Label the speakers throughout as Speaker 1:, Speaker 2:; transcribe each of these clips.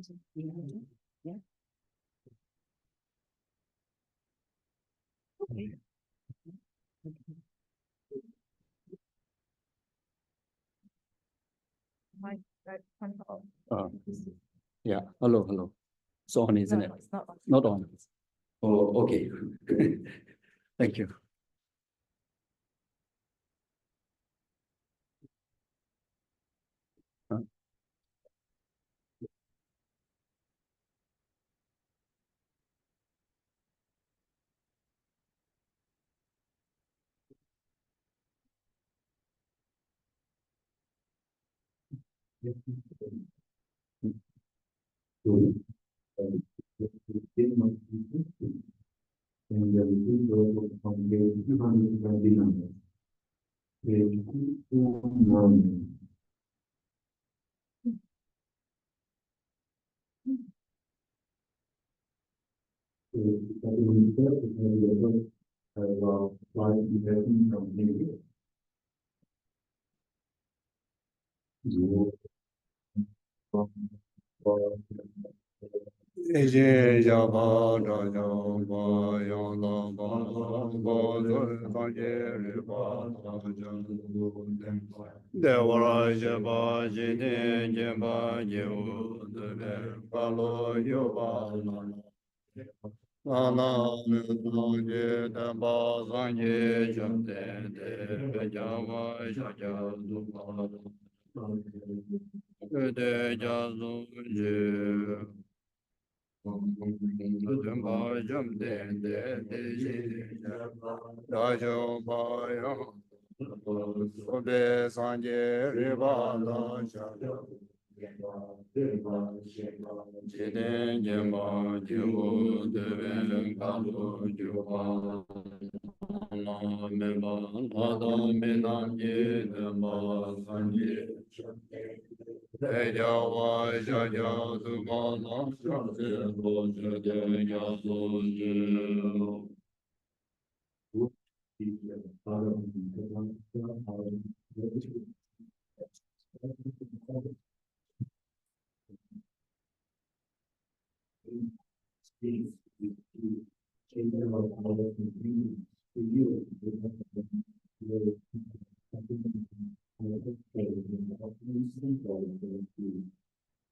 Speaker 1: Yeah. Okay.
Speaker 2: Yeah, hello. So on, isn't it?
Speaker 1: It's not on.
Speaker 2: Not on. Oh, okay. Thank you.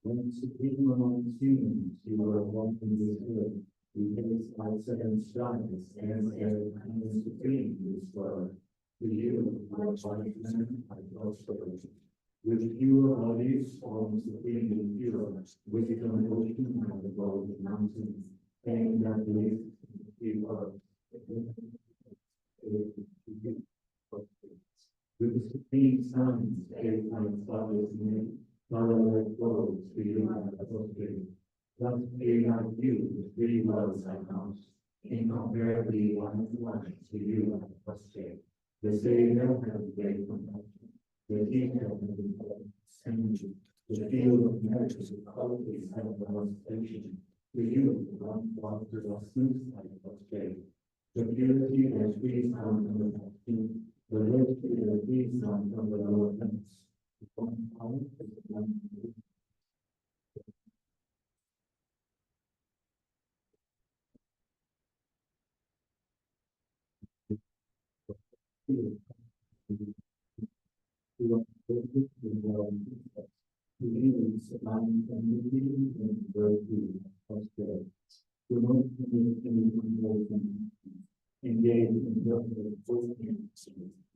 Speaker 3: When Supreme among humans, you are one in this world. We face our second strides and Supreme in this world. To you, my punishment, I prosper. With pure bodies form supremely pure, with the ocean and the golden mountains, and that lives in earth. With the supreme signs, every time Father's name, Father flows, feeling like a prosperity. Thus, being like you, the three worlds I count, incomparably one to one, to you I prostrate. The Savior has great compassion, the teacher has important synergy, the field of merits and qualities have the most patient. To you, the one to the smooth I prostrate. The purity that frees one from the vacuum, the virtue that frees one from the lower limits. One power is one.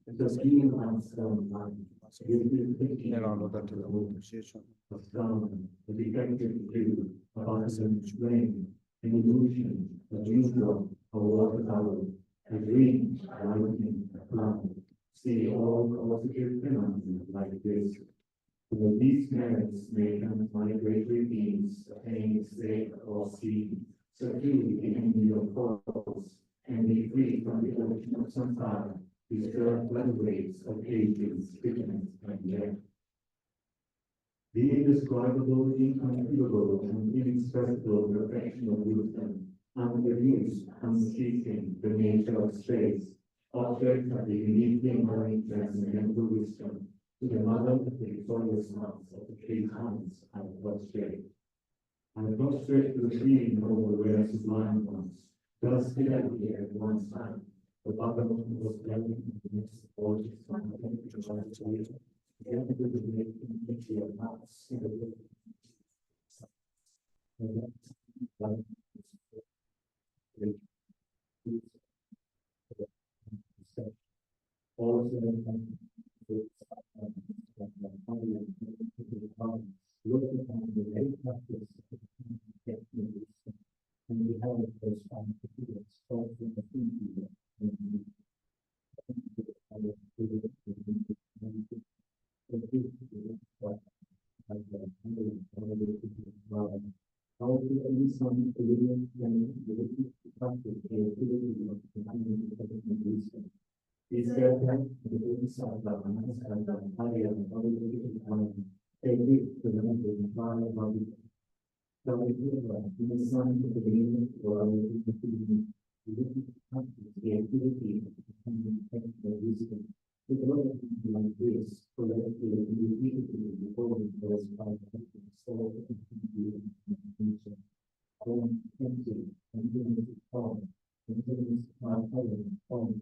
Speaker 3: Because being unstone mind, the defective view, a constant flame, an illusion, a neutral, a watercolor, a dream, a lightning, a cloud. See all positive phenomena like this. For these merits may come migratory beings, attain state or sea, subdue the enemy of falls, and be free from the ocean of samsara, disturb blood waves of ages, sickness, and death. The indescribable, incomparable, and inexpressible perfection of wisdom, unreduced, unceasing, the nature of space, object of the uniquely knowing transcendental wisdom, to the mother of the victorious months of the three times I prostrate. And prostrate to the being over where Sublime was. Thus did I hear at one time. The Buddha was telling the next voice from the temperature of the together with the making of hearts in the world. And that's like also looking at the late practice and we have a first time to do it, start with the thinking how to any some evidence and the practice is there that the inside the and the higher and every the body so we do in the sun to the beginning or the activity and the wisdom. We develop like this so that it will be repeated before it goes by so home empty and doing it home and doing it home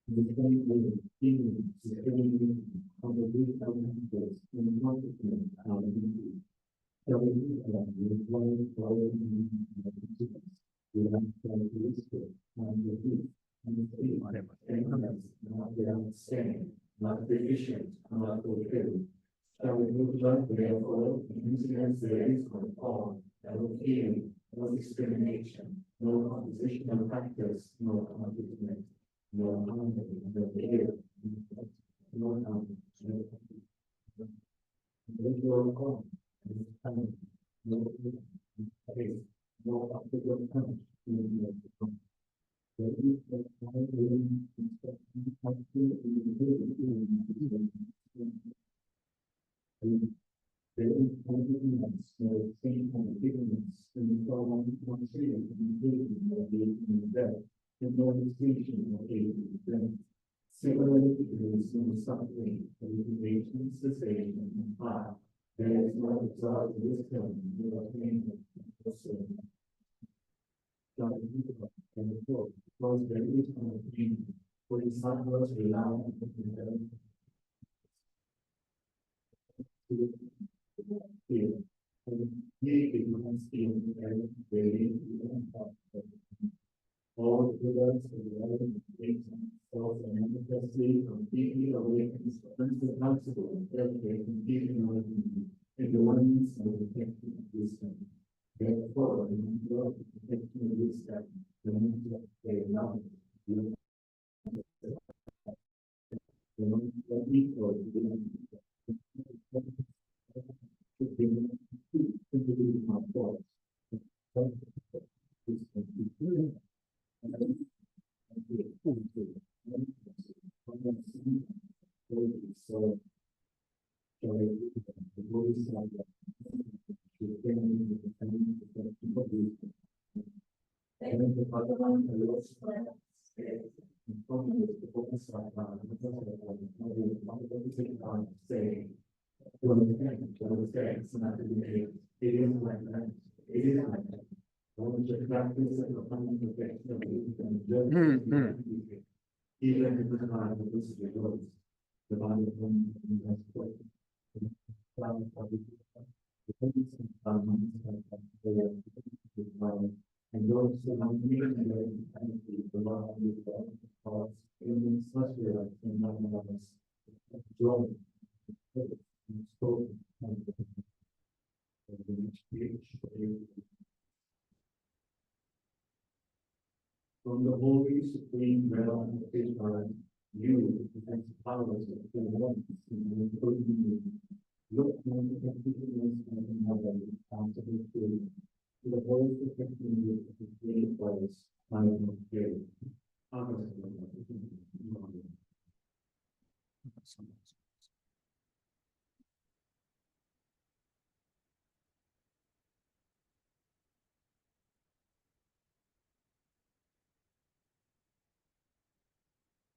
Speaker 3: the same way feeling security of the big elements in multiple so we do that with one following without characteristic and the heat and the sleep and not without saying, not deficient, not fulfilled. Shall we move on therefore incidents there is no form, no feeling, no discrimination, no oppositional practice, no accomplishment, no harmony, no fear, no harmony, no individual form, no time, no faith, no particular punch, no there is the time living instruction factor there is continuance, no same continuance, and the problem one series in death, and no distinction of age and death. Similarly, there is no suffering, origination, cessation, and path. There is no exalted wisdom, no attainment, no soul. And the quote, because there is no opinion, for the sufferers rely on the intelligence. Fear. And he becomes in very all the Buddhas of the world self and manifestly completely awakens from the principle that they completely awaken in the oneness of the protection of wisdom. Therefore, the number of the protection of wisdom, the number of their knowledge, the number of equal to the even if the time of this rejoice, the body of one has put the cloud of the dependence on and those who are needing to the law of the cause in such a way in non-knowledge, joy, and spoken, and from the holy supreme realm of Israel, you, as powers of the ones including you, look on the emptiness and another responsible to the whole perfection of the great place, I am here.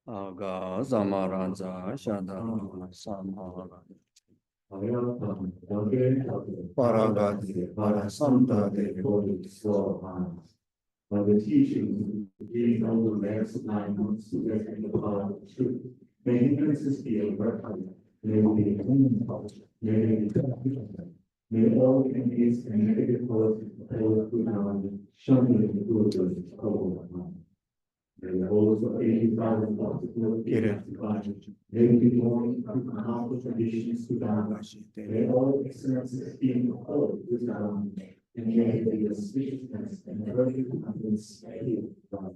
Speaker 2: Aga Samaraja Shadara Samara
Speaker 3: Paragati, Parasanta, the Holy Soul. The teaching being over the last 9 months to get in the power of truth. May hindrances be overcome. May we be clean culture. May we be confident. May all enemies and negative forces hold good on, shunning the good of all. May the holes of 80,000 possible get it to God. May we be born from harmful traditions to God. May all excellences be in the whole to God. And may the auspiciousness and perfect abundance of God.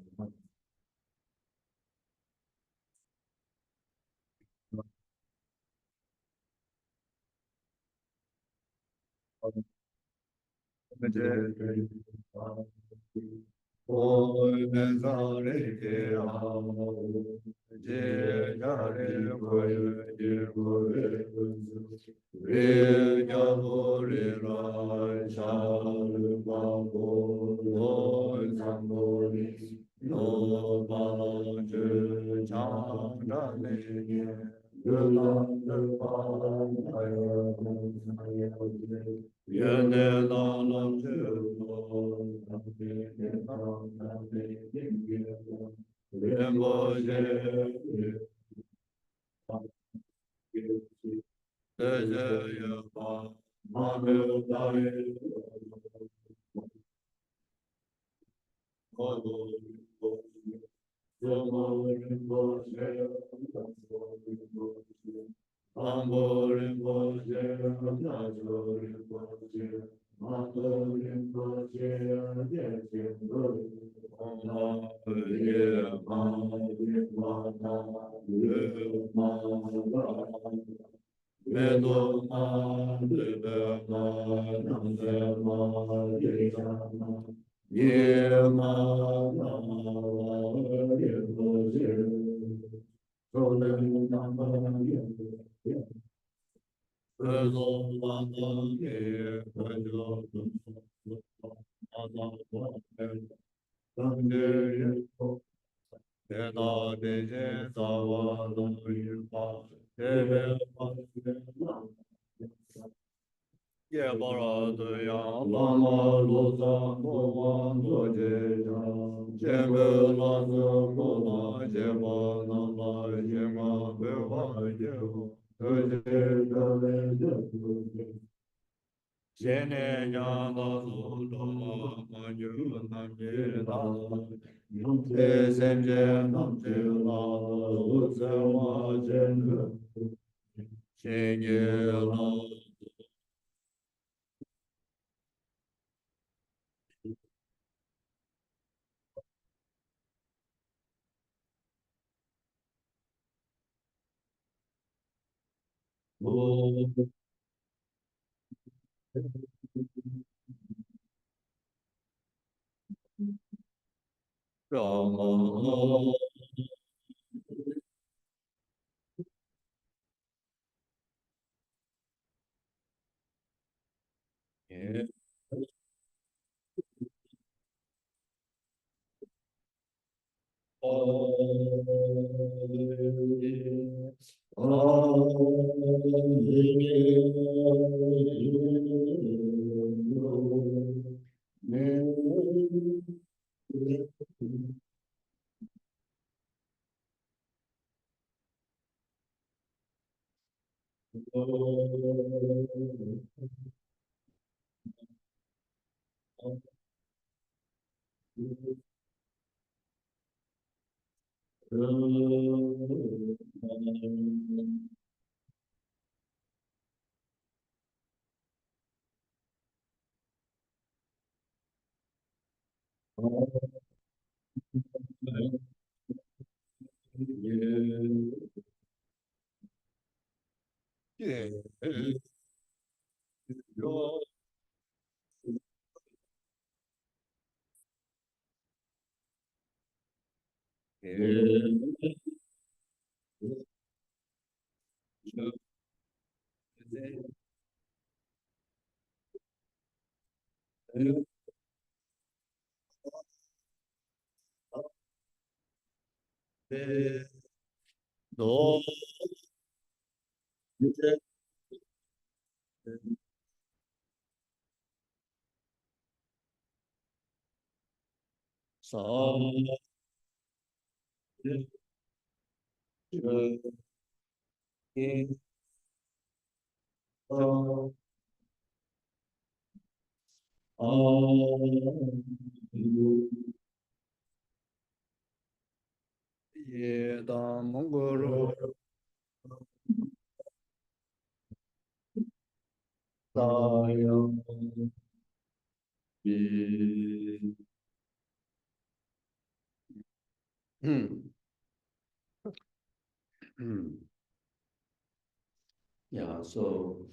Speaker 2: Yeah, so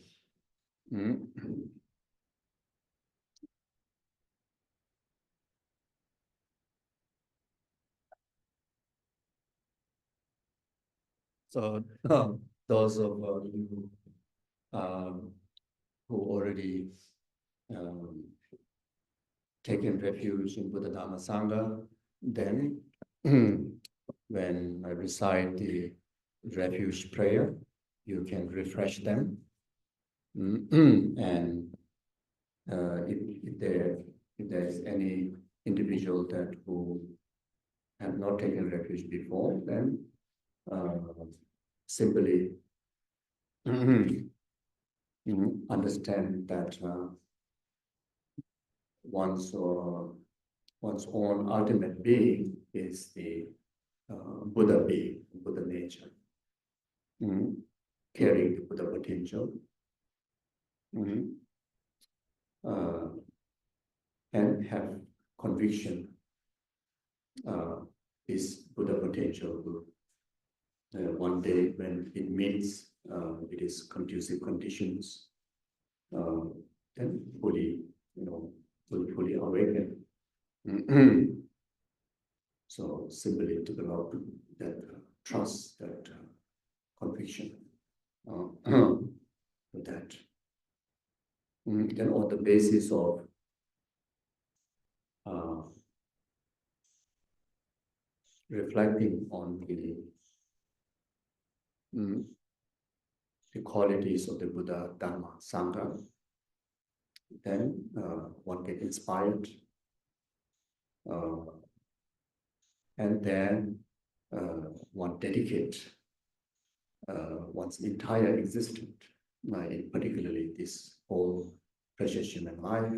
Speaker 2: so those of you who already taken refuge in Buddha Dhamma Sangha, then when I recite the refuge prayer, you can refresh them. And if there is any individual that who have not taken refuge before, then simply understand that one's own ultimate being is the Buddha being, Buddha nature, carrying the Buddha potential, and have conviction this Buddha potential will one day when it meets it is conducive conditions, then fully, will fully awaken. So simply develop that trust, that conviction that then on the basis of reflecting on the qualities of the Buddha, Dhamma, Sangha, then one get inspired, and then one dedicate one's entire existence, particularly this whole precious human life,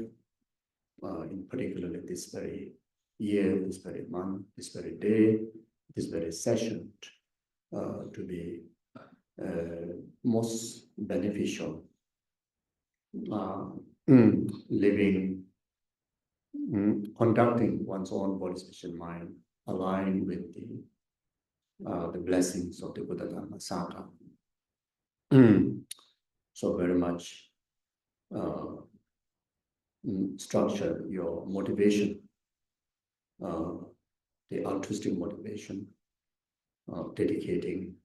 Speaker 2: in particularly this very year, this very month, this very day, this very session, to be most beneficial, living, conducting one's own body, speech, and mind, aligned with the blessings of the Buddha Dhamma Sangha. So very much structure your motivation, the altruistic motivation, dedicating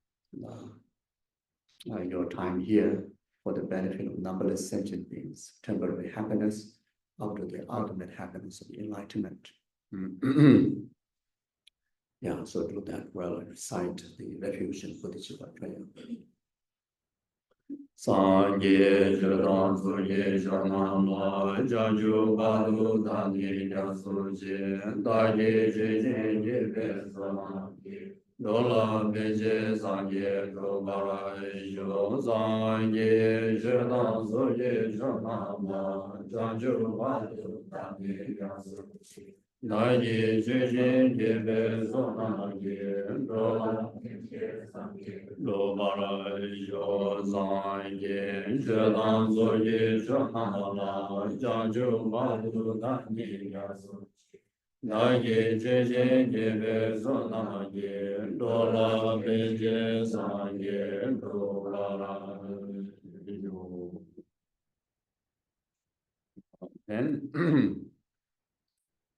Speaker 2: your time here for the benefit of numberless sentient beings, temporary happiness up to the ultimate happiness of enlightenment. Yeah, so do that well and recite the refuge and bodhisattva prayer. Sangye Jodon Suye Janama Janju Badu Dani Yasuji Dagi Jijin Yibe Samaki Dola Beje Sangye Gobara Yo Sangye Jodon Suye Janama Janju Badu Dani Yasuji Dagi Jijin Yibe Samaki Dola Gobara Yo Sangye Jodon Suye Janama Janju Badu Dani Yasuji Nage jeje gebe zonage dola beje sange dola. Then,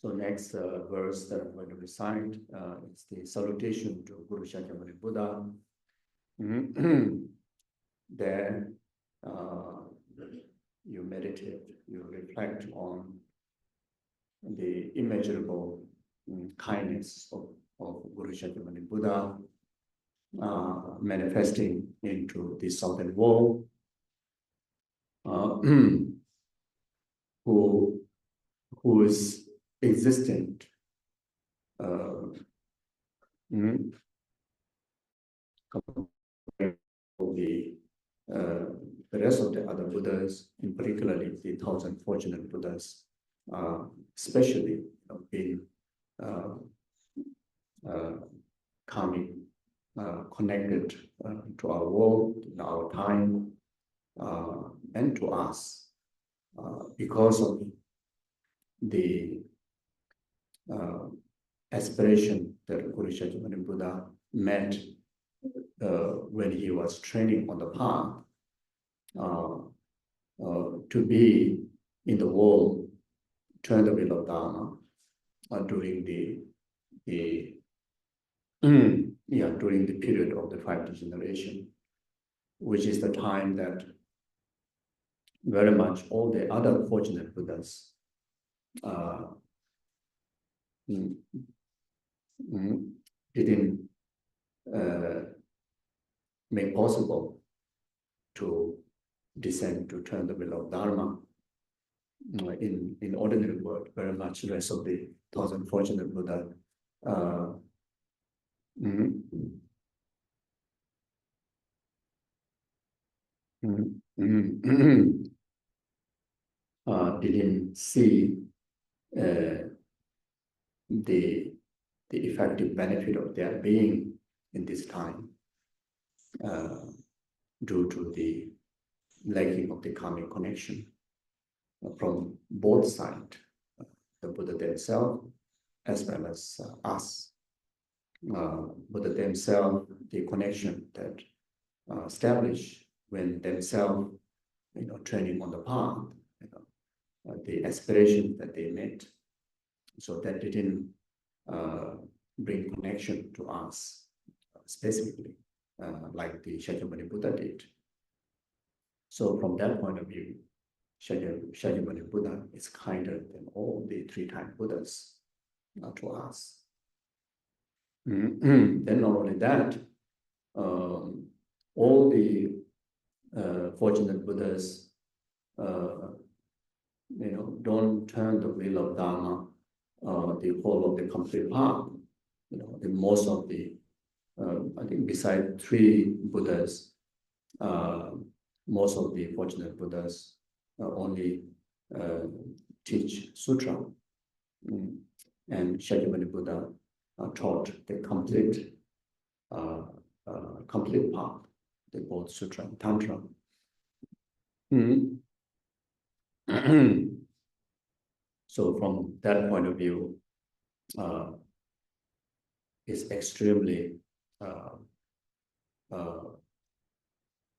Speaker 2: so next verse that I'm going to recite is the salutation to Guru Shakyamuni Buddha. Then you meditate, you reflect on the immeasurable kindness of Guru Shakyamuni Buddha manifesting into the southern world, who is existent the rest of the other Buddhas, in particularly the thousand fortunate Buddhas, especially being coming connected to our world, in our time, and to us, because of the aspiration that Guru Shakyamuni Buddha met when he was training on the path, to be in the world, turn the wheel of Dharma during during the period of the 5th generation, which is the time that very much all the other fortunate Buddhas didn't make possible to descend to turn the wheel of Dharma. In ordinary world, very much the rest of the thousand fortunate Buddha didn't see the effective benefit of their being in this time, due to the lacking of the karmic connection from both sides, the Buddha themselves as well as us. Buddha themselves, the connection that established when themselves, training on the path, the aspiration that they met, so that didn't bring connection to us specifically, like the Shakyamuni Buddha did. So from that point of view, Shakyamuni Buddha is kinder than all the 3-time Buddhas to us. Then not only that, all the fortunate Buddhas, don't turn the wheel of Dharma, the whole of the complete path. The most of the, I think beside 3 Buddhas, most of the fortunate Buddhas only teach sutra, and Shakyamuni Buddha taught the complete path, the both sutra and tantra. So from that point of view, it's extremely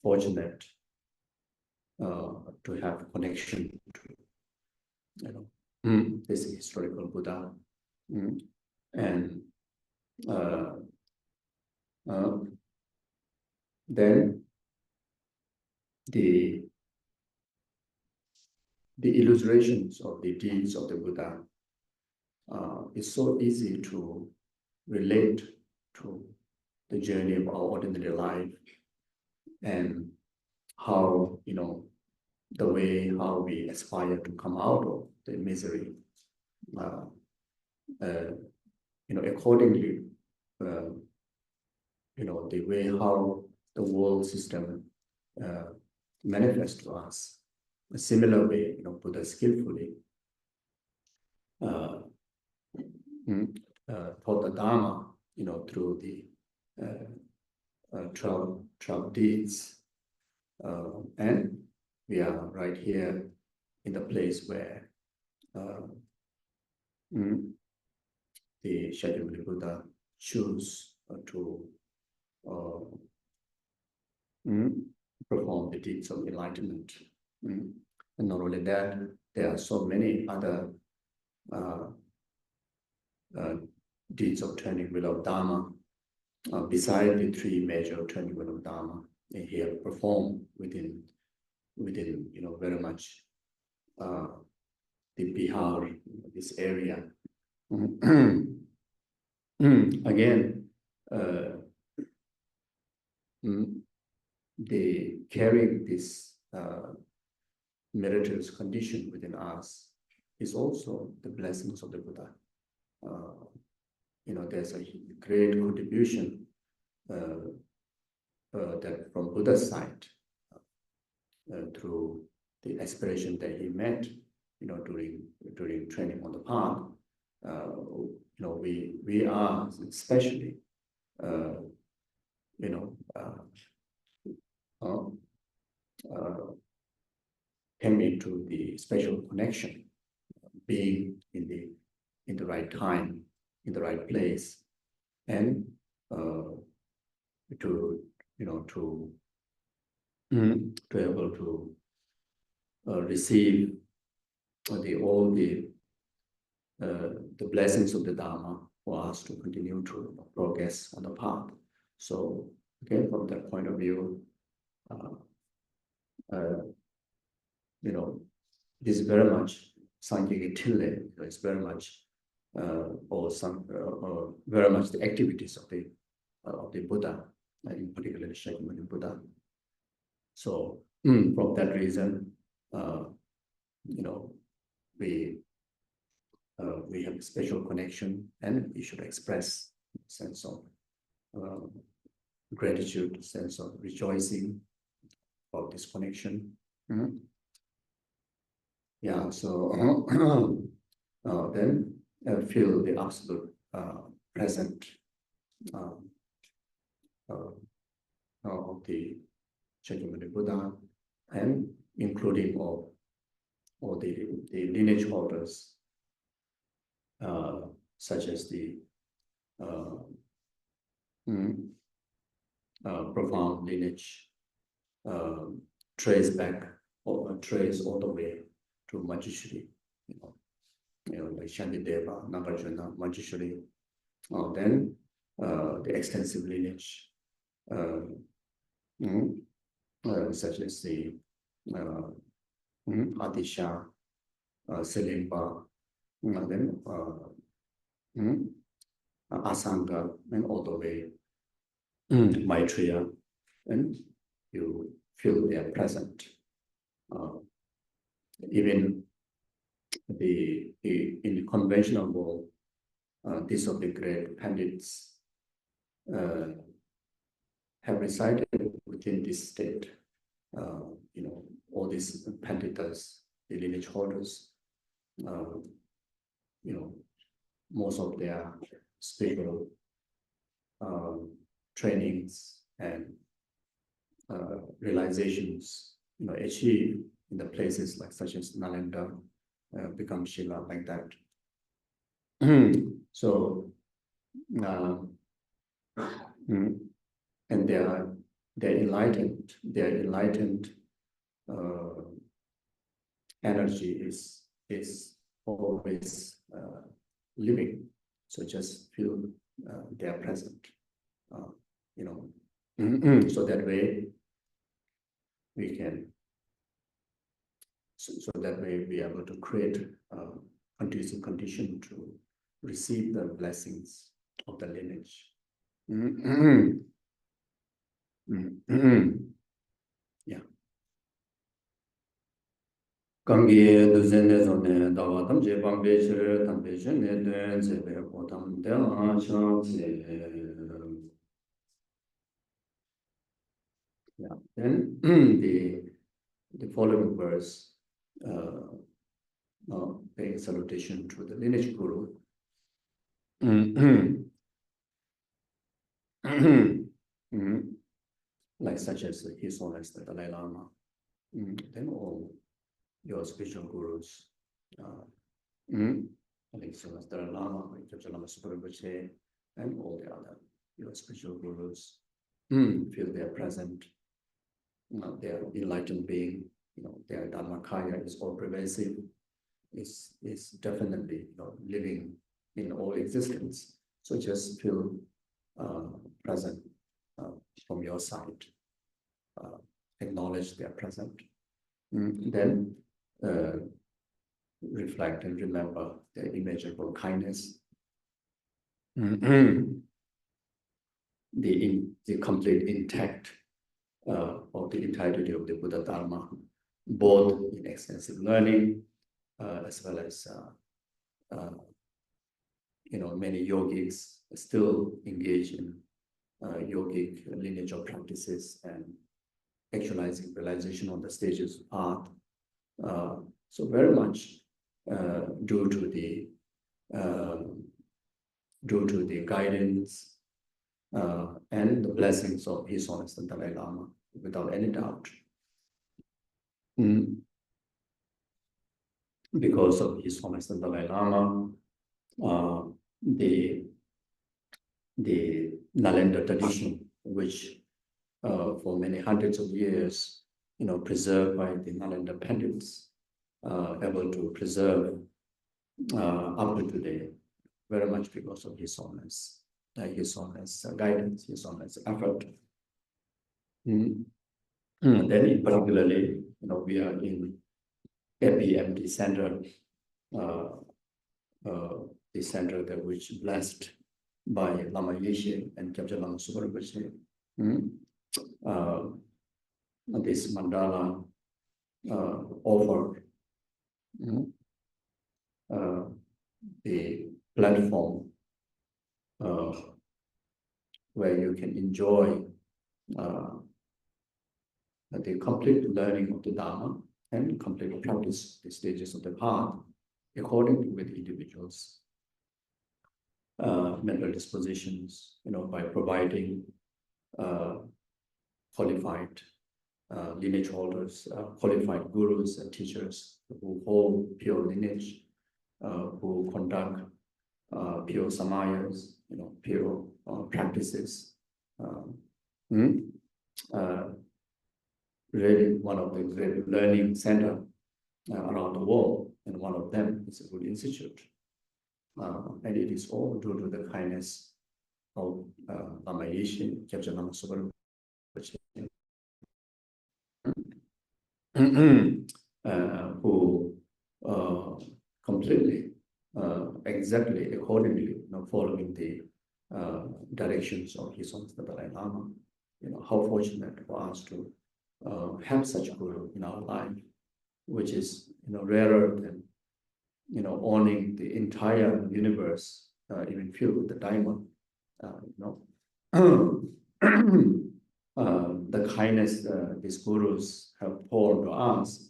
Speaker 2: fortunate to have connection to this historical Buddha, and then the illustrations of the deeds of the Buddha is so easy to relate to the journey of our ordinary life, and how, the way how we aspire to come out of the misery, accordingly, the way how the world system manifests to us. A similar way, Buddha skillfully taught the Dharma, through the 12 deeds, and we are right here in the place where the Shakyamuni Buddha choose to perform the deeds of enlightenment. And not only that, there are so many other deeds of turning wheel of Dharma, beside the 3 major turning wheel of Dharma, he have performed within very much the Bihar, this area. Again, they carry this meritorious condition within us is also the blessings of the Buddha. There's a great contribution that from Buddha's side through the aspiration that he met, during training on the path. We are especially, came into the special connection, being in the right time, in the right place, and to be able to receive all the blessings of the Dharma for us to continue to progress on the path. So again, from that point of view, this is very much Sankhya Tille. It's very much very much the activities of the Buddha, in particular the Shakyamuni Buddha. So from that reason, we have a special connection, and we should express a sense of gratitude, sense of rejoicing about this connection. Yeah, so then feel the absolute present of the Shakyamuni Buddha, and including all the lineage holders, such as the profound lineage, trace back or trace all the way to Manjushri, like Shantideva, Nagarjuna, Manjushri. Then the extensive lineage, such as the Adisha, Selimba, then Asanga, and all the way Maitreya, and you feel they are present. Even in the conventional world, these of the great pandits have resided within this state. All these panditas, the lineage holders, most of their spiritual trainings and realizations, achieved in the places like such as Nalanda, become Shila, like that. So, and they're enlightened. Their enlightened energy is always living. So just feel they are present. So that way we can. So that way we are able to create a conducive condition to receive the blessings of the lineage. Yeah. Kangi duzene zone dawatam je bambechere tambechere ne zebe potam de chance. Yeah. Then the following verse, paying salutation to the lineage guru. Like such as His Holiness the Dalai Lama, then all your spiritual gurus, I think His Holiness the Dalai Lama, Lama Supreme, and all the other your spiritual gurus, feel they are present. They are enlightened being. Their Dharmakaya is all pervasive. Is definitely living in all existence. So just feel present from your side. Acknowledge they are present. Then reflect and remember their immeasurable kindness. The complete intact of the entirety of the Buddha Dharma, both in extensive learning, as well as many yogis still engage in yogic lineage of practices and actualizing realization on the stages of path. So very much due to the guidance and the blessings of His Holiness the Dalai Lama, without any doubt. Because of His Holiness the Dalai Lama, the Nalanda tradition, which for many hundreds of years, preserved by the Nalanda pandits, able to preserve up to today, very much because of His Holiness guidance, His Holiness effort. And then, particularly, we are in FPMT center, the center that which blessed by Lama Yeshe and Kyabja Lama Subarabhache. This mandala offered the platform where you can enjoy the complete learning of the Dharma and complete practice the stages of the path according with individuals' mental dispositions, by providing qualified lineage holders, qualified gurus and teachers who hold pure lineage, who conduct pure samayas, pure practices. Really one of the great learning center around the world, and one of them is the Buddha Insitute. And it is all due to the kindness of Lama Yeshe, Kyabja Lama Subarabhache, who completely, exactly, accordingly, following the directions of His Holiness the Dalai Lama. How fortunate for us to have such a guru in our life, which is rarer than owning the entire universe, even filled with the diamond. The kindness these gurus have poured to us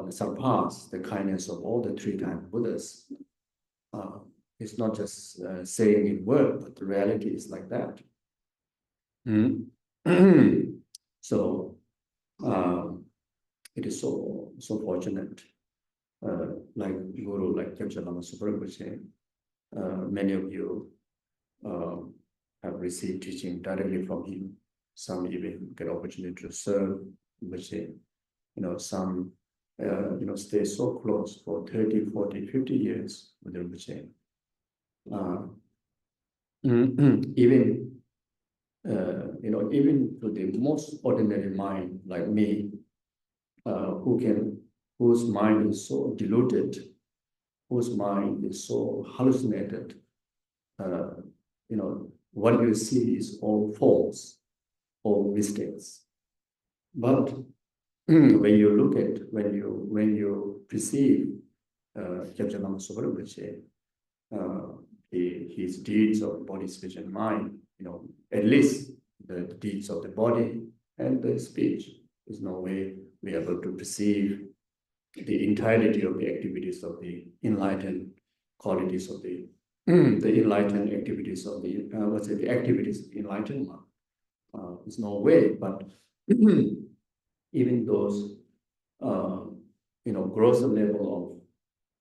Speaker 2: surpass the kindness of all the three-time Buddhas. It's not just saying in word, but the reality is like that. So it is so fortunate, like Guru, like Kyabja Lama Subarabhache. Many of you have received teaching directly from him. Some even get opportunity to serve, some stay so close for 30, 40, 50 years with Rinpoche. Even even to the most ordinary mind like me, whose mind is so diluted, whose mind is so hallucinated, what you see is all false, all mistakes. But when you look at, when you perceive Kyabja Lama Subarabhache, his deeds of body, speech, and mind, at least the deeds of the body and the speech, there's no way we are able to perceive the entirety of the activities of the enlightened qualities of the enlightened activities of the the activities of the enlightened one. There's no way, but even those grosser level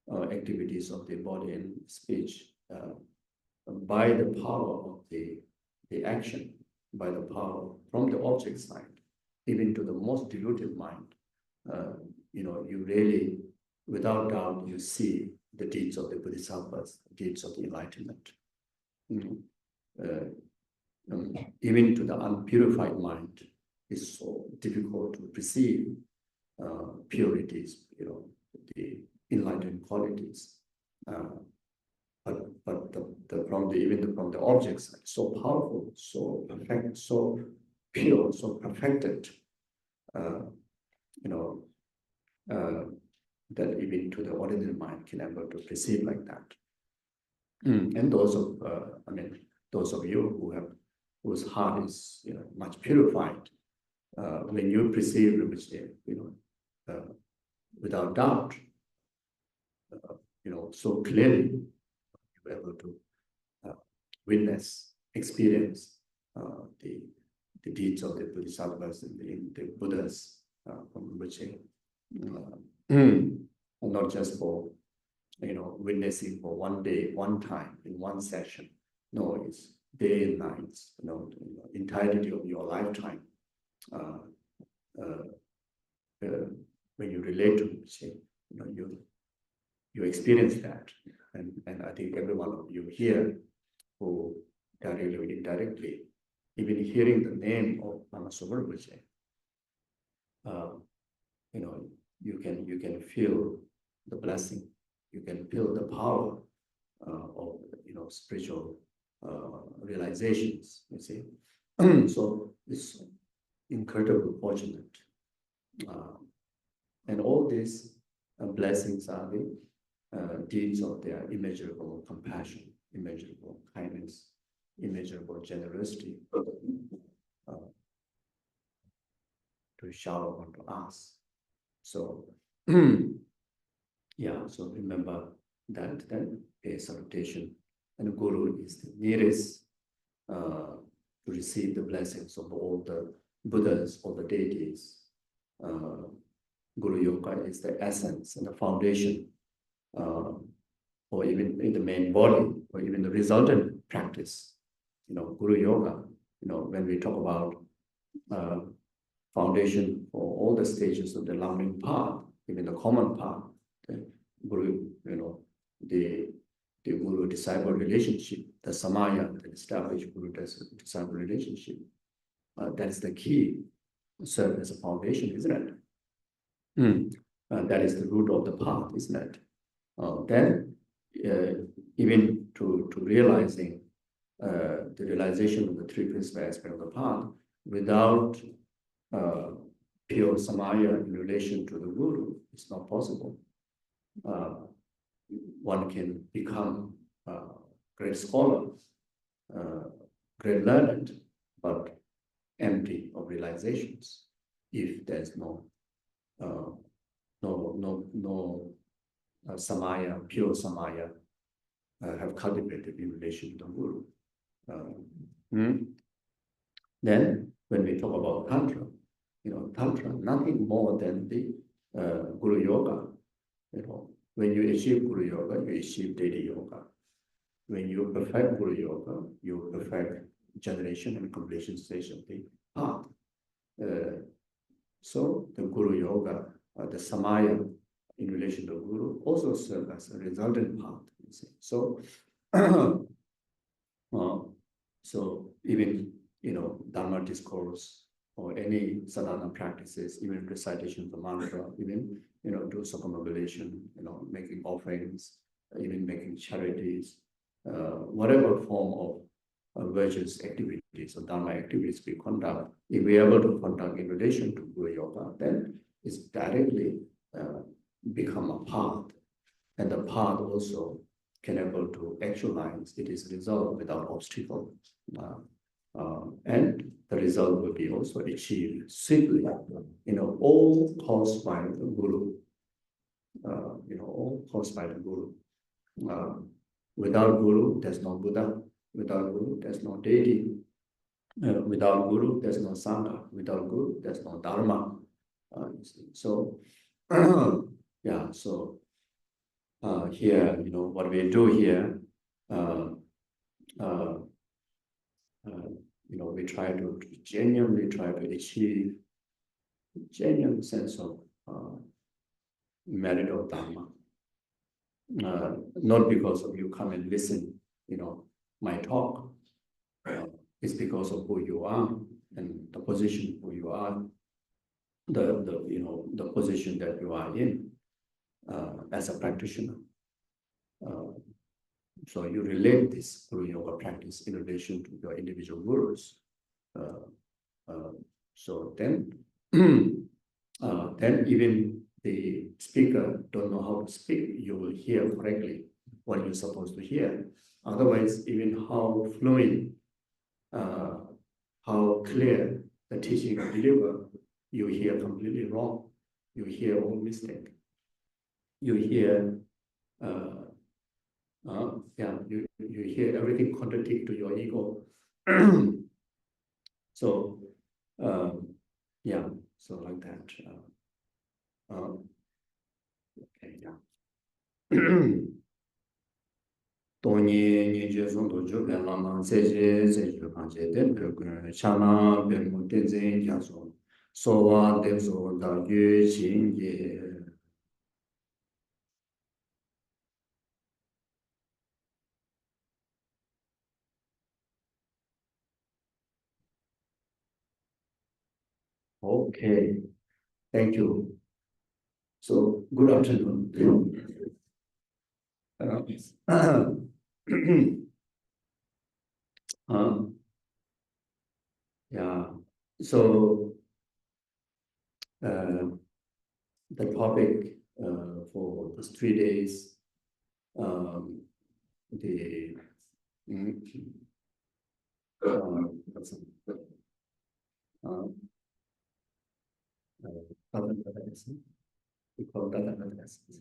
Speaker 2: of activities of the body and speech, by the power of the action, by the power from the object side, even to the most diluted mind, you really, without doubt, you see the deeds of the Bodhisattvas, deeds of the enlightenment. Even to the unpurified mind, it's so difficult to perceive purities, the enlightened qualities. But even from the objects, so powerful, so perfect, so pure, so perfected. that even to the ordinary mind can able to perceive like that. And those of, those of you who have, whose heart is much purified, when you perceive Rinpoche, without doubt, so clearly, you're able to witness, experience the deeds of the Bodhisattvas and the Buddhas from Rinpoche. Not just for witnessing for one day, one time, in one session. No, it's day and night, entirety of your lifetime. When you relate to Rinpoche, you experience that. And I think every one of you here who directly or indirectly, even hearing the name of Lama Zopa Rinpoche, you can feel the blessing, you can feel the power of spiritual realizations. You see, so it's incredibly fortunate, and all these blessings are the deeds of their immeasurable compassion, immeasurable kindness, immeasurable generosity to shower onto us. So, yeah, so remember that a salutation, and Guru is the nearest to receive the blessings of all the Buddhas, all the deities. Guru Yoga is the essence and the foundation, or even in the main body, or even the resultant practice. Guru Yoga, when we talk about foundation for all the stages of the learning path, even the common path, the Guru, the Guru-disciple relationship, the Samaya, the established Guru-disciple relationship, that is the key, serve as a foundation, isn't it? That is the root of the path, isn't it? Then, even to realizing the realization of the three principal aspects of the path without pure Samaya in relation to the Guru, it's not possible. One can become a great scholar, great learned, but empty of realizations if there's no Samaya, pure Samaya have cultivated in relation to the Guru. Then, when we talk about Tantra, Tantra, nothing more than the Guru Yoga. When you achieve Guru Yoga, you achieve Deity Yoga. When you perfect Guru Yoga, you perfect generation and completion stage of the path. So the Guru Yoga, the Samaya in relation to Guru, also serve as a resultant path. You see. So, so even Dharma discourse or any sadhana practices, even recitation of the mantra, even do circumambulation, making offerings, even making charities, whatever form of virtuous activities or dharma activities we conduct, if we are able to conduct in relation to Guru Yoga, then it's directly become a path, and the path also can able to actualize its result without obstacle, and the result will be also achieved swiftly. All caused by the Guru. All caused by the Guru. Without Guru, there's no Buddha. Without Guru, there's no deity. Without Guru, there's no Sangha. Without Guru, there's no Dharma. So, yeah, so here, what we do here, we try to genuinely try to achieve genuine sense of merit of Dharma. Not because of you come and listen, my talk. It's because of who you are and the position who you are, the position that you are in as a practitioner. So you relate this Guru Yoga practice in relation to your individual gurus. So then, then even the speaker don't know how to speak, you will hear correctly what you're supposed to hear. Otherwise, even how fluent, how clear the teaching deliver, you hear completely wrong. You hear all mistake. You hear, you hear everything contradict to your ego. So, yeah, so like that. Okay, yeah. 돈이 이제 정도 주변만 세제 관계 그 차나 변무 된제 야소 소와 대소 다 유진게 Okay, thank you. So good afternoon. Yeah, so the topic for these 3 days, the Tathagata Essence. We call Tathagata Essence.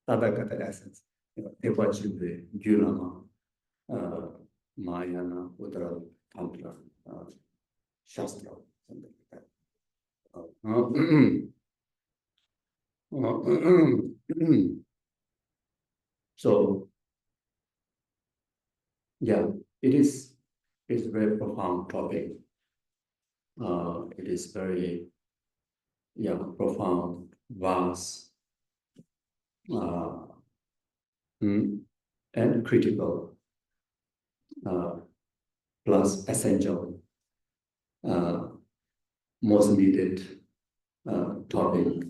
Speaker 2: Tathagata Essence. Devachindra, Gyulama, Mahayana, Buddha, Tantra, Shastra, something like that. So, yeah, it's a very profound topic. It is very, profound, vast, and critical, plus essential, most needed topic,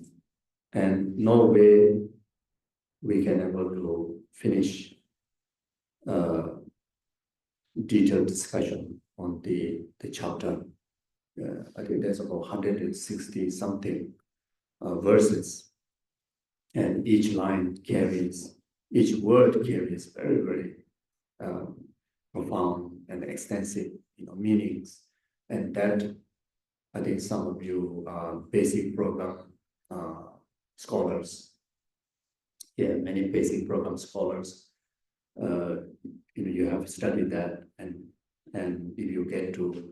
Speaker 2: and no way we can able to finish detailed discussion on the chapter. I think there's about 160 something verses, and each line carries, each word carries very, very profound and extensive, meanings, and that I think some of you are basic program scholars. Yeah, many basic program scholars. You have studied that, and if you get to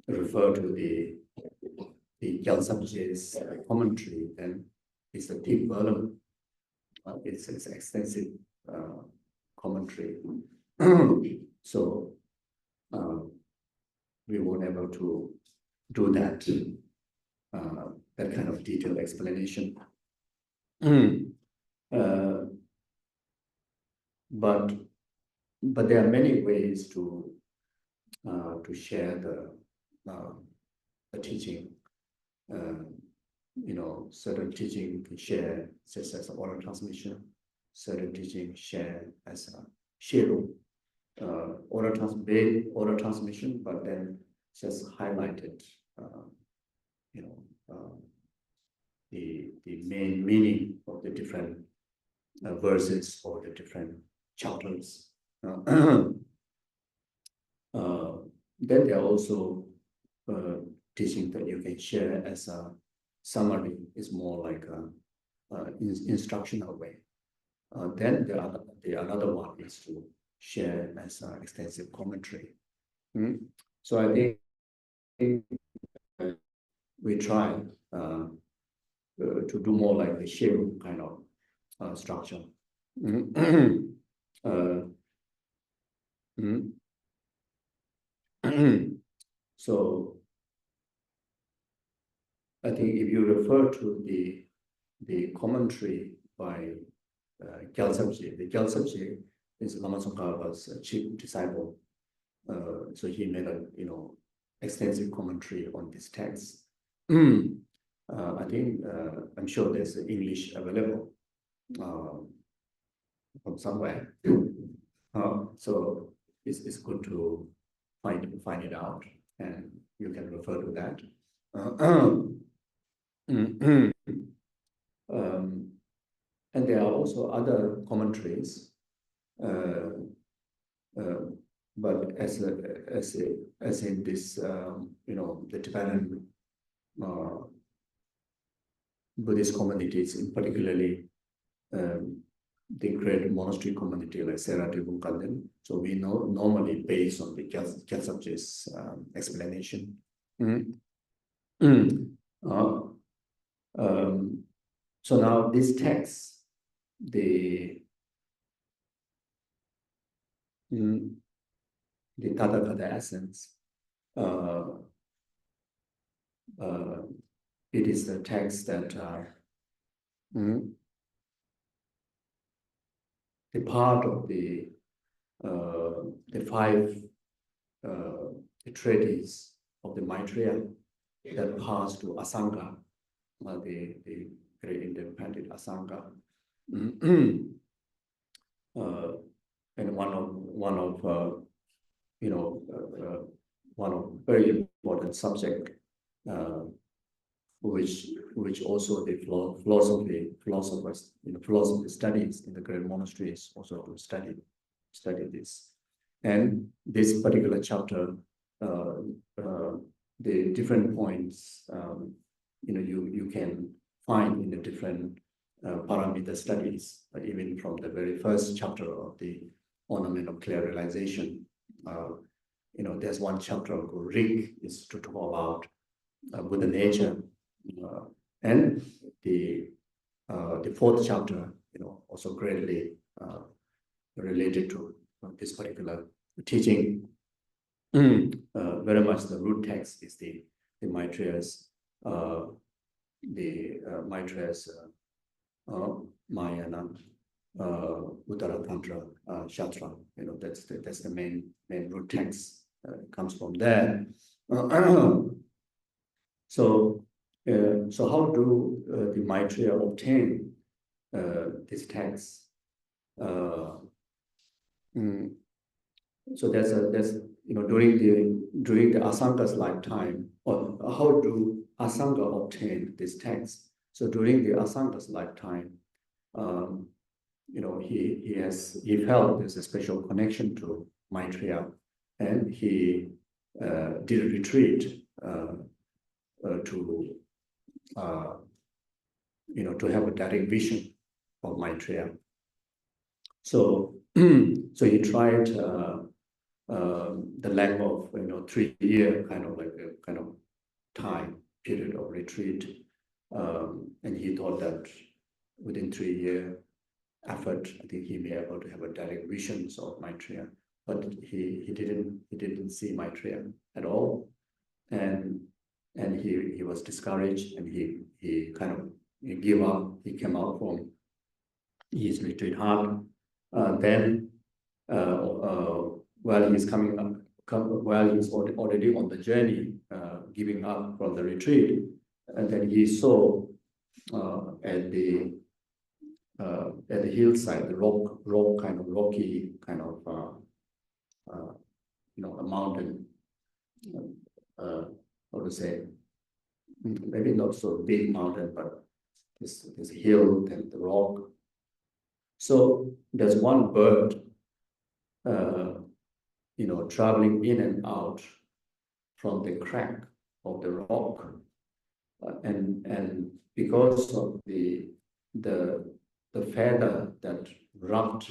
Speaker 2: refer to the Gyaltsabje's commentary, then it's a deep volume. It's extensive commentary. So we weren't able to do that kind of detailed explanation. But there are many ways to share the teaching. Certain teaching can share just as oral transmission. Certain teaching share as a shiru, oral transmission, but then just highlighted, the main meaning of the different verses or the different chapters. Then there are also teaching that you can share as a summary, is more like a instructional way. Then the another one is to share as an extensive commentary. So I think we try to do more like the shiru kind of structure. So I think if you refer to the commentary by Gyaltsabje, the Gyaltsabje is Lama Tsongkhapa's chief disciple. So he made a extensive commentary on this text. I think I'm sure there's English available from somewhere. So it's good to find it out, and you can refer to that. And there are also other commentaries, but as in this, the Tibetan Buddhist communities, in particularly the great monastery community like Serati Bunkalden. So we know normally based on the Gyaltsabje's explanation. So now this text, the Tathagata Essence, it is the text that the part of the five treatises of the Maitreya that passed to Asanga, the great independent Asanga, and one of very important subject, which also the philosophers, philosophy studies in the great monasteries also to study this. And this particular chapter, the different points, you can find in the different paramita studies, even from the very first chapter of the ornament of clear realization. There's one chapter called Rig, is to talk about Buddha nature, and the fourth chapter, also greatly related to this particular teaching. Very much the root text is the Maitreyas, Mahayana, Uttara Tantra, Shastra. That's the main root text. Comes from there. So how do the Maitreya obtain this text? So there's during the Asanga's lifetime, or how do Asanga obtain this text? So during the Asanga's lifetime, he felt there's a special connection to Maitreya, and he did a retreat to have a direct vision of Maitreya. So he tried the length of 3 year kind of time period of retreat, and he thought that within 3 year effort, I think he may be able to have a direct visions of Maitreya, but he didn't see Maitreya at all, and he was discouraged, and he kind of gave up. He came out from his retreat hut. Then while he's while he's already on the journey, giving up from the retreat, and then he saw at the hillside, the rock kind of rocky kind of a mountain. How to say? Maybe not so big mountain, but this hill and the rock. So there's one bird, traveling in and out from the crack of the rock, and because of the feather that rubbed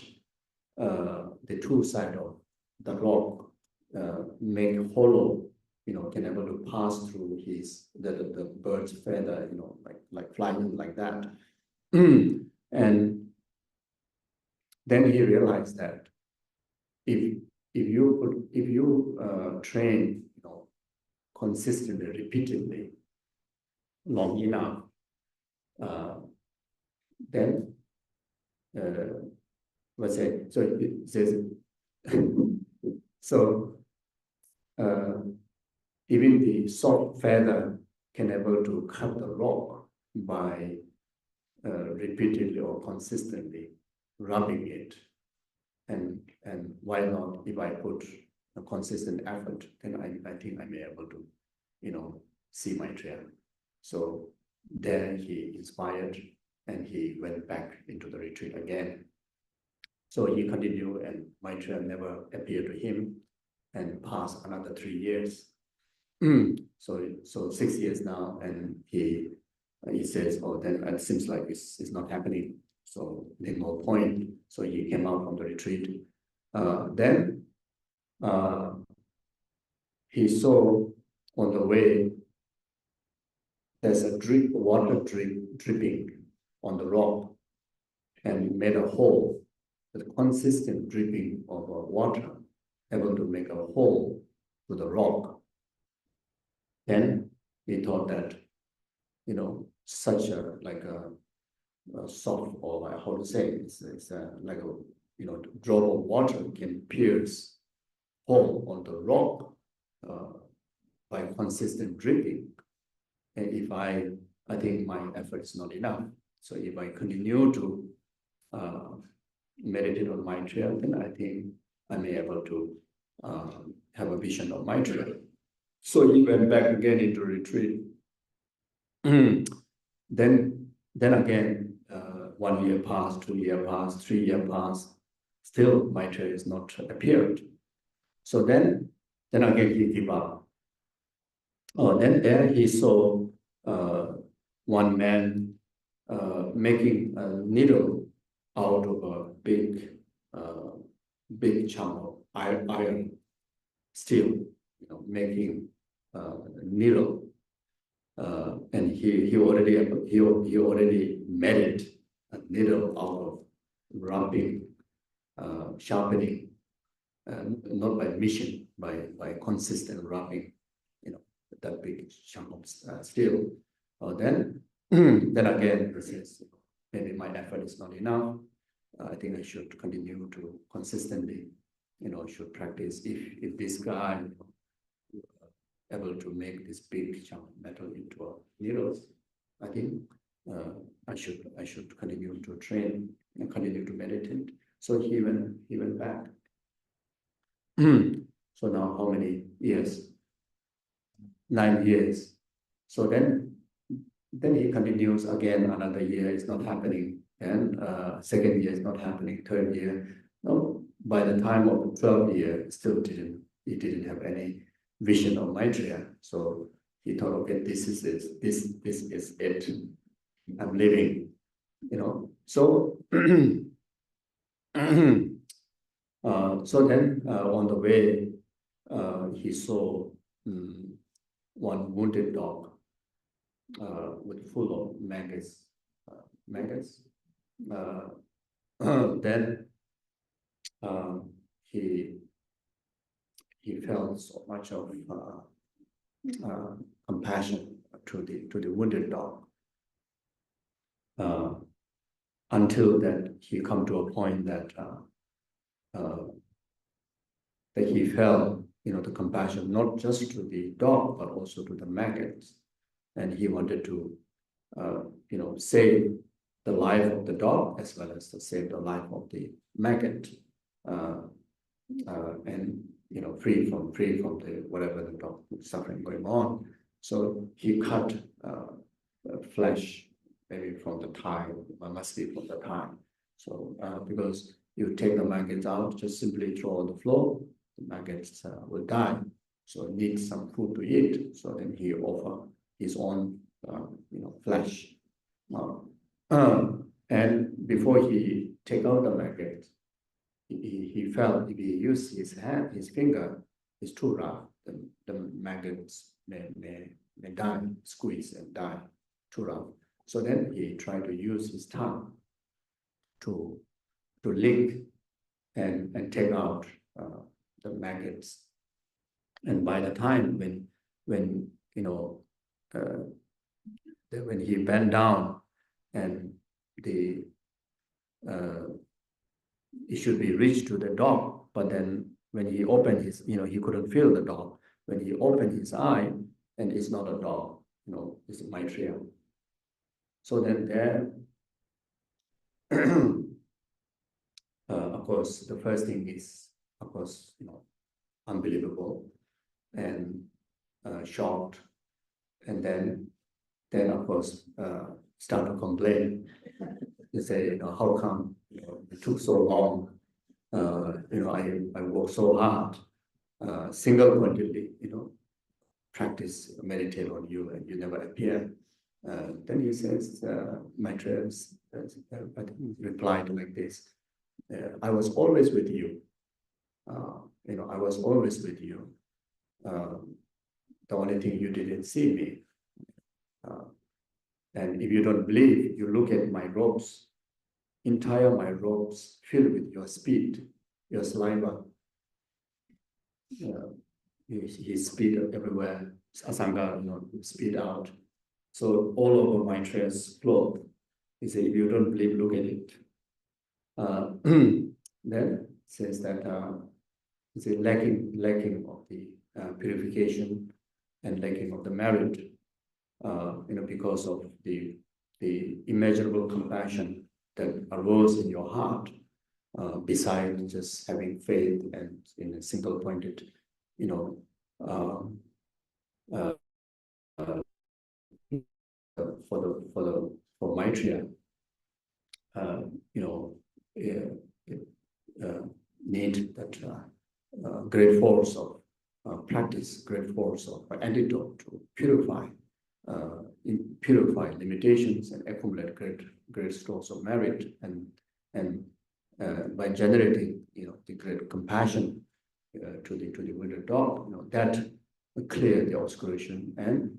Speaker 2: the two sides of the rock, make hollow, can able to pass through the bird's feather, like flying like that. And then he realized that if you train consistently, repeatedly, long enough, then let's say, so it says so even the soft feather can able to cut the rock by repeatedly or consistently rubbing it, and why not, if I put a consistent effort, then I think I may be able to see Maitreya. So Then he inspired and he went back into the retreat again. So he continued, and Maitreya never appeared to him, and passed another 3 years. So 6 years now, and he says, oh, then it seems like it's not happening. So there's no point. So he came out from the retreat. Then he saw on the way there's a water dripping on the rock, and made a hole. The consistent dripping of water able to make a hole to the rock. Then he thought that, such a soft, or how to say, it's like a drop of water can pierce hole on the rock by consistent dripping. And if I think my effort is not enough. So if I continue to meditate on Maitreya, then I think I may be able to have a vision of Maitreya. So he went back again into retreat. Then again, 1 year passed, 2 years passed, 3 years passed. Still, Maitreya is not appeared. So then again he gave up. Then there he saw one man making a needle out of a big chunk of iron, steel, making a needle, and he already made it, a needle out of rubbing, sharpening, not by mission, by consistent rubbing, that big chunk of steel. Then again, he says, maybe my effort is not enough. I think I should continue to consistently, should practice. If this guy able to make this big chunk of metal into a needles, I think I should continue to train and continue to meditate. So he went back. So now how many years? 9 years. So then he continues again, another year is not happening, and second year is not happening, third year. No, by the time of the 12th year, he didn't have any vision of Maitreya. So he thought, okay, this is it. I'm living, So so then on the way, he saw one wounded dog with full of maggots. Then he felt so much of compassion to the wounded dog, until that he come to a point that he felt the compassion not just to the dog but also to the maggots, and he wanted to save the life of the dog as well as to save the life of the maggot, and free from the whatever the dog suffering going on. So he cut flesh, maybe from the thigh, must be from the thigh. So because you take the maggots out, just simply throw on the floor, the maggots will die. So it needs some food to eat. So then he offer his own flesh. And before he take out the maggots, he felt if he used his hand, his finger is too rough, the maggots may die, squeeze and die, too rough. So then he tried to use his tongue to lick and take out the maggots. And by the time when he bent down and it should be reached to the dog, but then when he opened his, he couldn't feel the dog. When he opened his eye, and it's not a dog, it's a Maitreya. So then there, of course, the first thing is, of course, unbelievable and shocked, and then then of course start to complain. They say, you know, how come, you know, it took so long? You know, I worked so hard, single-pointedly, you know, practice, meditate on you, and you never appear. Then he says, Maitreyas, I think he replied like this: I was always with you. You know, I was always with you. The only thing you didn't see me. And if you don't believe, you look at my robes. Entire my robes filled with your spit, your saliva. He spit everywhere. Asanga, you know, spit out. So all over Maitreya's cloth. He said, if you don't believe, look at it. Then says that it's a lacking of the purification and lacking of the merit, you know, because of the immeasurable compassion that arose in your heart, besides just having faith and in a single-pointed, you know, for Maitreya, you know, need that great force of practice, great force of antidote to purify limitations and accumulate great stores of merit, and by generating, you know, the great compassion to the wounded dog, you know, that clear the obscuration, and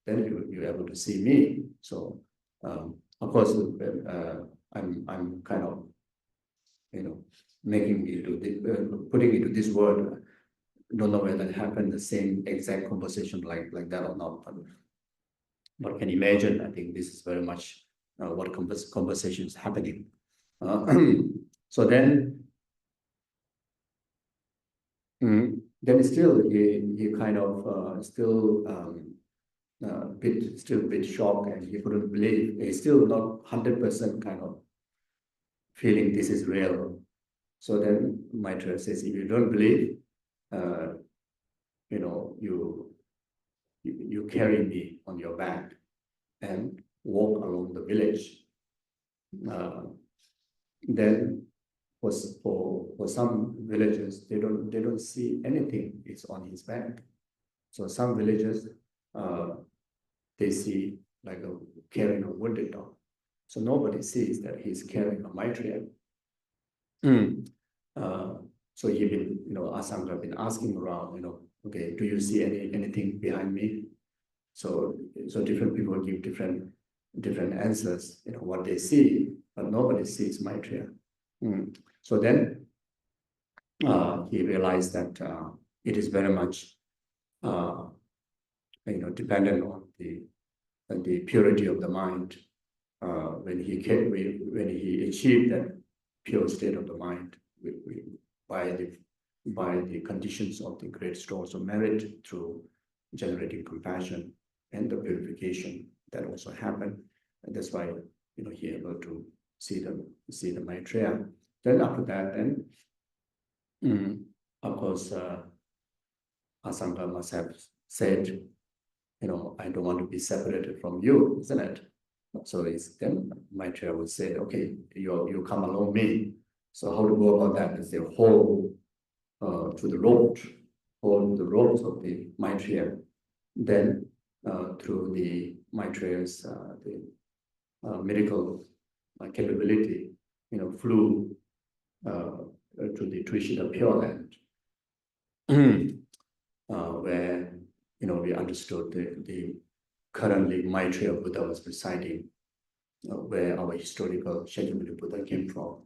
Speaker 2: then you're able to see me. So of course, I'm kind of, you know, making it to putting it to this word. Don't know whether it happened the same exact conversation like that or not, but can imagine. I think this is very much what conversation is happening. So then still he kind of still a bit shocked, and he couldn't believe. He's still not 100% kind of feeling this is real. So then Maitreya says, if you don't believe, you know, you carry me on your back and walk along the village. Then for some villagers, they don't see anything is on his back. So some villagers, they see like carrying a wounded dog. So nobody sees that he's carrying a Maitreya. So he been, you know, Asanga been asking around, you know, okay, do you see anything behind me? So different people give different answers, you know, what they see, but nobody sees Maitreya. So then he realized that it is very much, you know, dependent on the purity of the mind. When he achieved that pure state of the mind by the conditions of the great stores of merit through generating compassion and the purification that also happened, and that's why, you know, he able to see the Maitreya. Then after that, then of course Asanga must have said, you know, I don't want to be separated from you, isn't it? So then Maitreya would say, okay, you come along me. So how to go about that is they hold to the ropes of the Maitreya. Then through the Maitreya's the miracle capability, you know, flew to the Trishita Pure Land, where, you know, we understood the currently Maitreya Buddha was residing, where our historical Shakyamuni Buddha came from,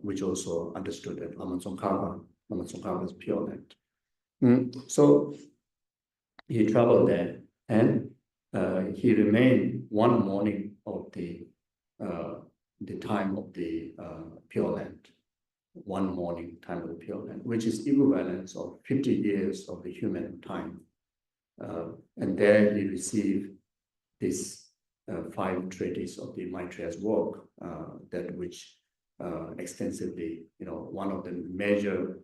Speaker 2: which also understood that Lama-Tsongkhapa is Pure Land. So he traveled there, and he remained one morning of the time of the Pure Land, one morning time of the Pure Land, which is equivalent of 50 years of the human time. And there he received this 5 treatises of the Maitreya's work, that which extensively, you know, one of the major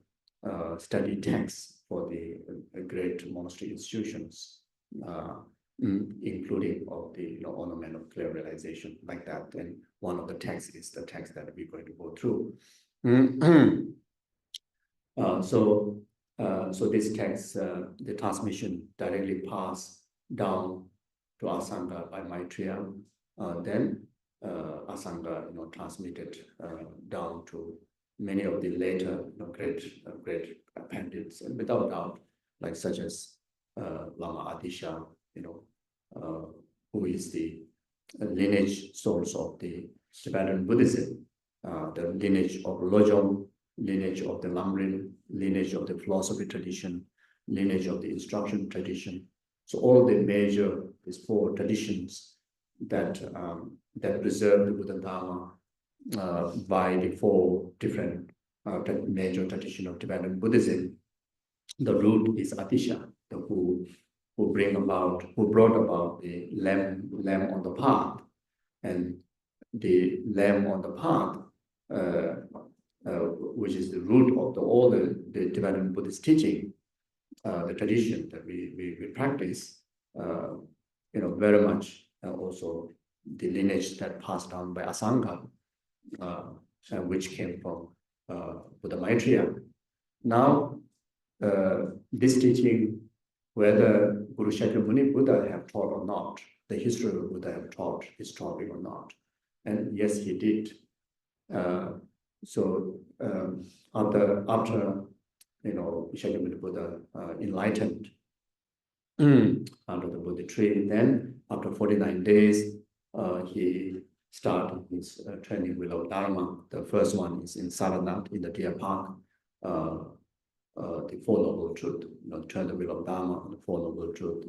Speaker 2: study texts for the great monastery institutions. including of the ornament of clear realization, like that. And one of the texts is the text that we're going to go through. So this text, the transmission directly passed down to Asanga by Maitreya, then Asanga, transmitted down to many of the later, great pandits, and without doubt, like such as Lama Adisha, who is the lineage source of the Tibetan Buddhism, the lineage of Lojong, lineage of the Lamrim, lineage of the philosophy tradition, lineage of the instruction tradition. So all the major, these four traditions that preserve the Buddha Dharma by the four different major traditions of Tibetan Buddhism. The root is Atisha, who brought about the lamb on the path, and the lamb on the path, which is the root of all the Tibetan Buddhist teaching, the tradition that we practice, very much also the lineage that passed down by Asanga, which came from Buddha Maitreya. Now, this teaching, whether Guru Shakyamuni Buddha have taught or not, the history of Buddha have taught historically or not, and yes, he did. So after Shakyamuni Buddha enlightened under the Buddha tree, then after 49 days, he started his training wheel of Dharma. The first one is in Saranath in the Deer Park, the Four Noble Truth, turn the wheel of Dharma, the Four Noble Truth.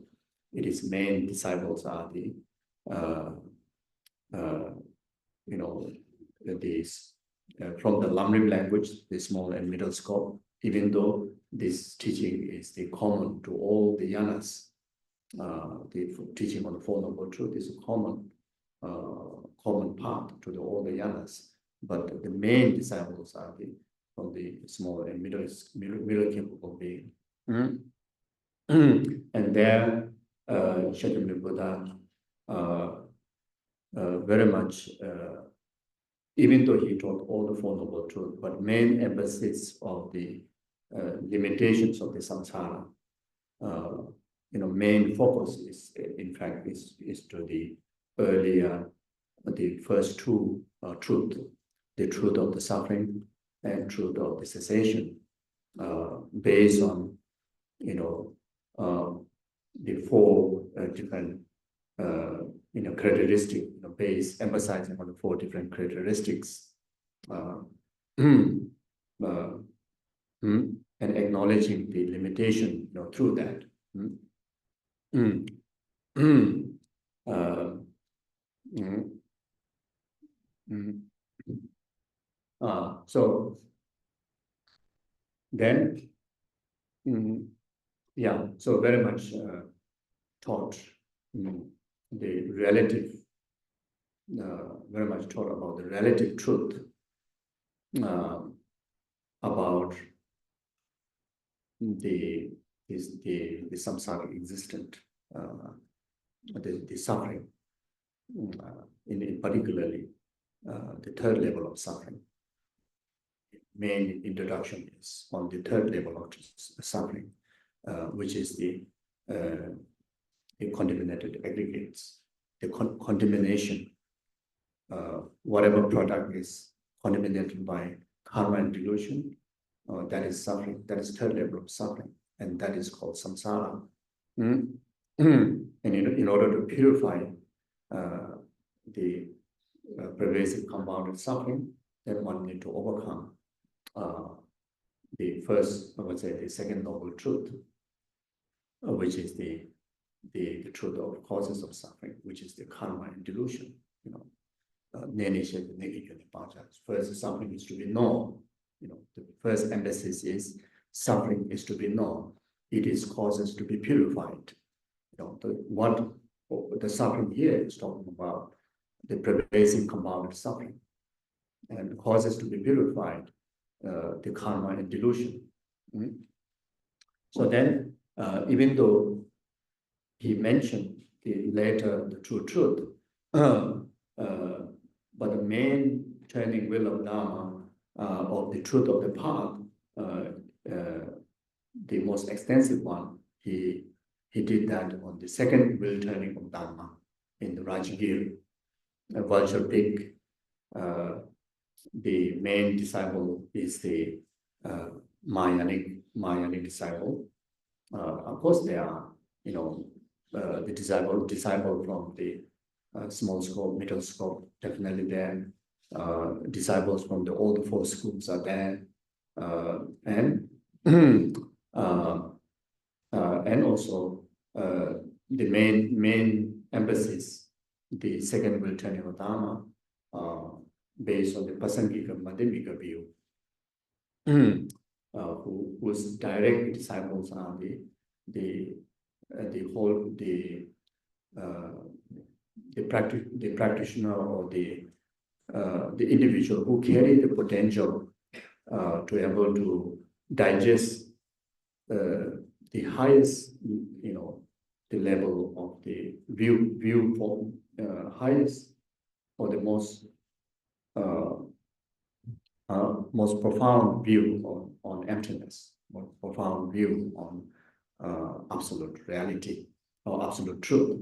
Speaker 2: Its main disciples are these from the Lamrim language, the small and middle scope, even though this teaching is the common to all the yanas. The teaching on the Four Noble Truth is a common path to all the yanas, but the main disciples are from the small and middle capable being. And there, Shakyamuni Buddha very much, even though he taught all the Four Noble Truths, but main emphasis of the limitations of the samsara, main focus is, in fact, is to the earlier, the first two truth, the truth of the suffering and truth of the cessation, based on, the four different, characteristics, based, emphasizing on the four different characteristics, and acknowledging the limitation, through that. So then, so very much taught the relative, very much taught about the relative truth about the samsara existent, the suffering, in particularly the third level of suffering. Main introduction is on the third level of suffering, which is the contaminated aggregates, the contamination. Whatever product is contaminated by karma and delusion, that is suffering. That is third level of suffering, and that is called samsara. And in order to purify the pervasive compounded suffering, then one need to overcome the first, I would say, the second noble truth, which is the truth of causes of suffering, which is the karma and delusion. First, suffering is to be known. The first emphasis is suffering is to be known. It is causes to be purified. The suffering here is talking about the pervasive compounded suffering, and causes to be purified, the karma and delusion. So then, even though he mentioned later the true truth. But the main turning wheel of Dharma, of the truth of the path, the most extensive one, he did that on the second wheel turning of Dharma in the Rajgir, a vulture pig. The main disciple is the Mahayanic disciple. Of course, there are, the disciple from the small scope, middle scope, definitely there. Disciples from the old four schools are there, and also the main emphasis, the second wheel turning of Dharma, based on the Pasangika Madhyamika view, whose direct disciples are the practitioner or the individual who carry the potential to be able to digest the highest, the level of the view form, highest or the most profound view on emptiness, more profound view on absolute reality or absolute truth.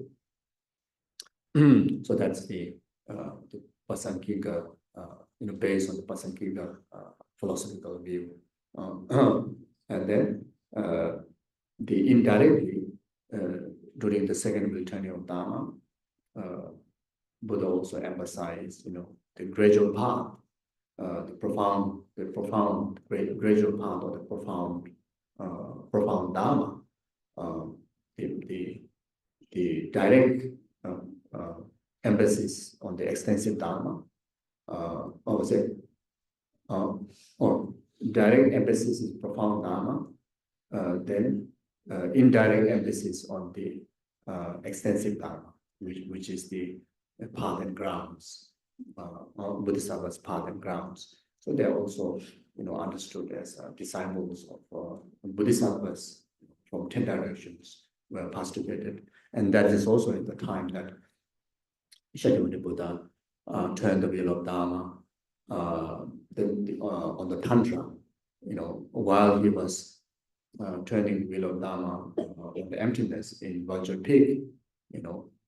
Speaker 2: So that's the Pasankika, based on the Pasankika philosophical view. And then the indirectly, during the second wheel turning of Dharma, Buddha also emphasized, the gradual path, the profound gradual path, or the profound Dharma, the direct emphasis on the extensive Dharma, or direct emphasis is profound Dharma, then indirect emphasis on the extensive Dharma, which is the path and grounds, Bodhisattva's path and grounds. So they are also, understood as disciples of Bodhisattvas from 10 directions were postulated, and that is also at the time that Shakyamuni Buddha turned the wheel of Dharma on the Tantra. While he was turning the wheel of Dharma on the emptiness in Vulture Pig,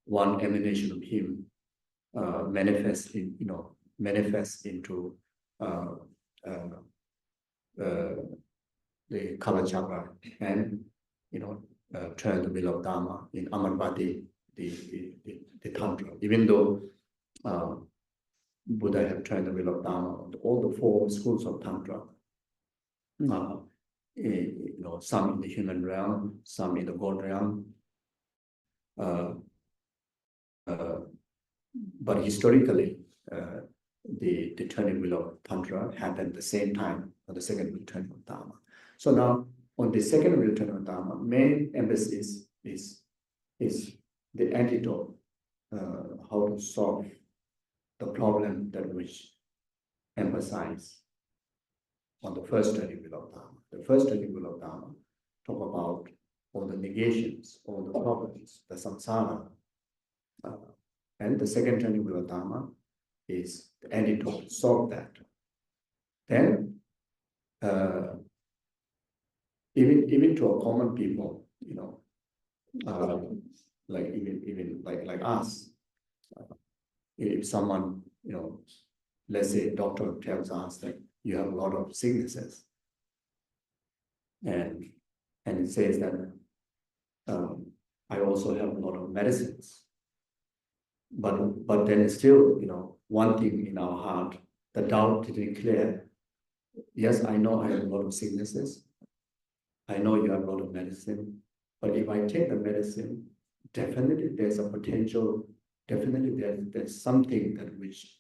Speaker 2: one emanation of him manifests into the Kala Chakra, and turn the wheel of Dharma in Amarvati, the Tantra. Even though Buddha have turned the wheel of Dharma on all the four schools of Tantra, some in the human realm, some in the God realm, but historically, the turning wheel of Tantra happened at the same time on the second wheel turning of Dharma. So now, on the second wheel turning of Dharma, main emphasis is the antidote, how to solve the problem that which emphasize on the first turning wheel of Dharma. The first turning wheel of Dharma talk about all the negations, all the problems, the samsara. And the second turning wheel of Dharma is the antidote to solve that. Then, even to a common people, like us, if someone, let's say a doctor tells us that you have a lot of sicknesses, and it says that I also have a lot of medicines. But then still, one thing in our heart, the doubt didn't clear. Yes, I know I have a lot of sicknesses. I know you have a lot of medicine. But if I take the medicine, definitely there's a potential, definitely there's something that which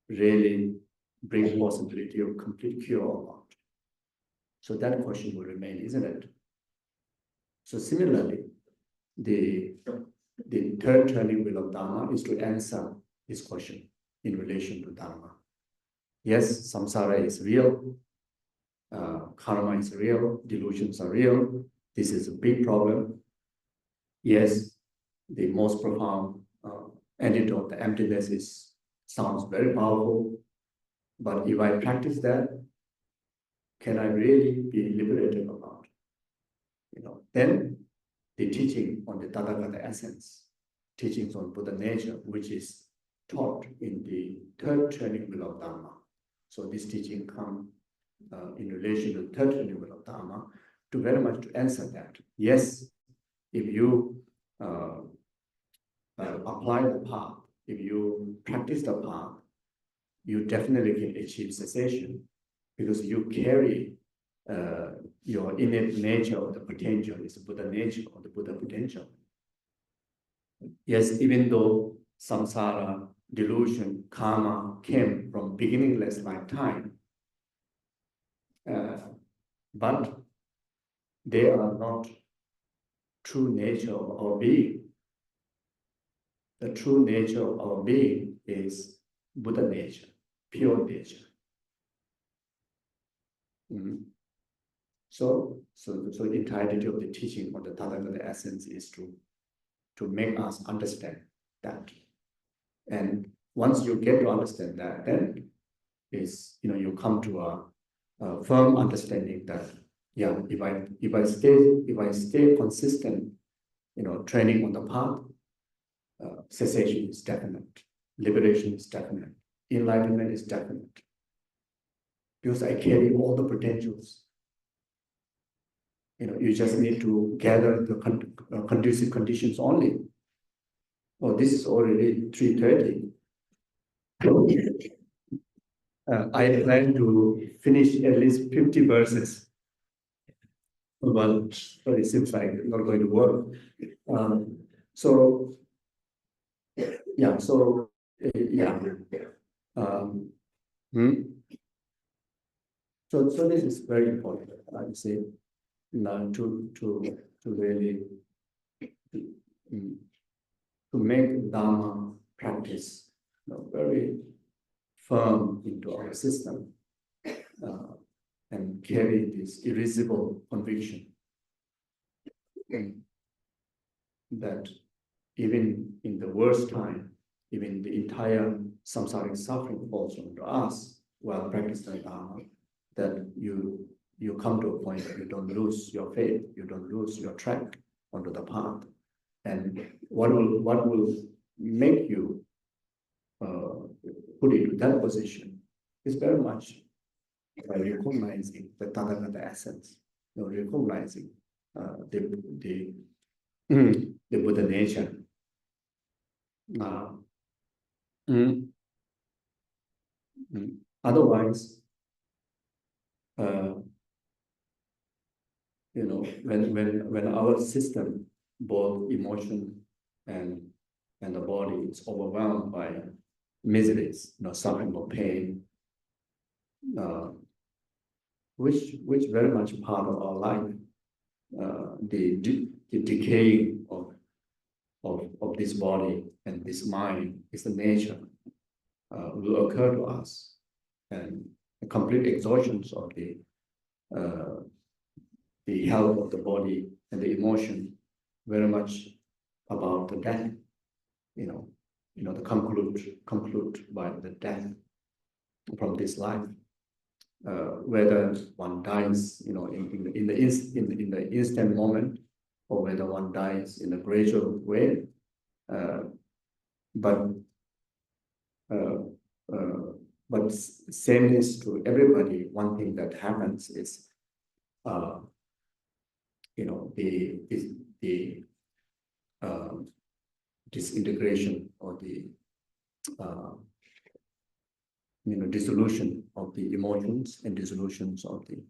Speaker 2: really brings possibility of complete cure or not. So that question will remain, isn't it? So similarly, the third turning wheel of Dharma is to answer this question in relation to Dharma. Yes, samsara is real, karma is real, delusions are real. This is a big problem. Yes, the most profound antidote, the emptiness, sounds very powerful. But if I practice that, can I really be liberated about? Then the teaching on the Tathagata Essence, teachings on Buddha nature, which is taught in the third training wheel of Dharma. So this teaching comes in relation to the third training wheel of Dharma to very much to answer that. Yes, if you apply the path, if you practice the path, you definitely can achieve cessation because you carry your innate nature or the potential, is the Buddha nature or the Buddha potential. Yes, even though samsara, delusion, karma came from beginningless lifetime, but they are not true nature of our being. The true nature of our being is Buddha nature, pure nature. So the entirety of the teaching of the Tathagata Essence is to make us understand that. And once you get to understand that, then you come to a firm understanding that if I stay consistent, training on the path, cessation is definite, liberation is definite, enlightenment is definite, because I carry all the potentials. You just need to gather the conducive conditions only. Oh, this is already 3:30. I plan to finish at least 50 verses, but it seems like it's not going to work. So this is very important, I would say, to really to make Dharma practice very firm into our system and carry this irresistible conviction that even in the worst time, even the entire samsaric suffering falls onto us while practicing Dharma, that you come to a point that you don't lose your faith, you don't lose your track onto the path. And what will make you put into that position is very much by recognizing the Tathagata Essence, recognizing the Buddha nature. Otherwise, when our system, both emotion and the body, is overwhelmed by miseries, suffering or pain, which very much part of our life, the decaying of this body and this mind is the nature will occur to us, and the complete exhaustion of the health of the body and the emotion, very much about the death, the conclude by the death from this life. Whether one dies, in the instant moment, or whether one dies in a gradual way, but sameness to everybody. One thing that happens is, the disintegration or the dissolution of the emotions and dissolutions of the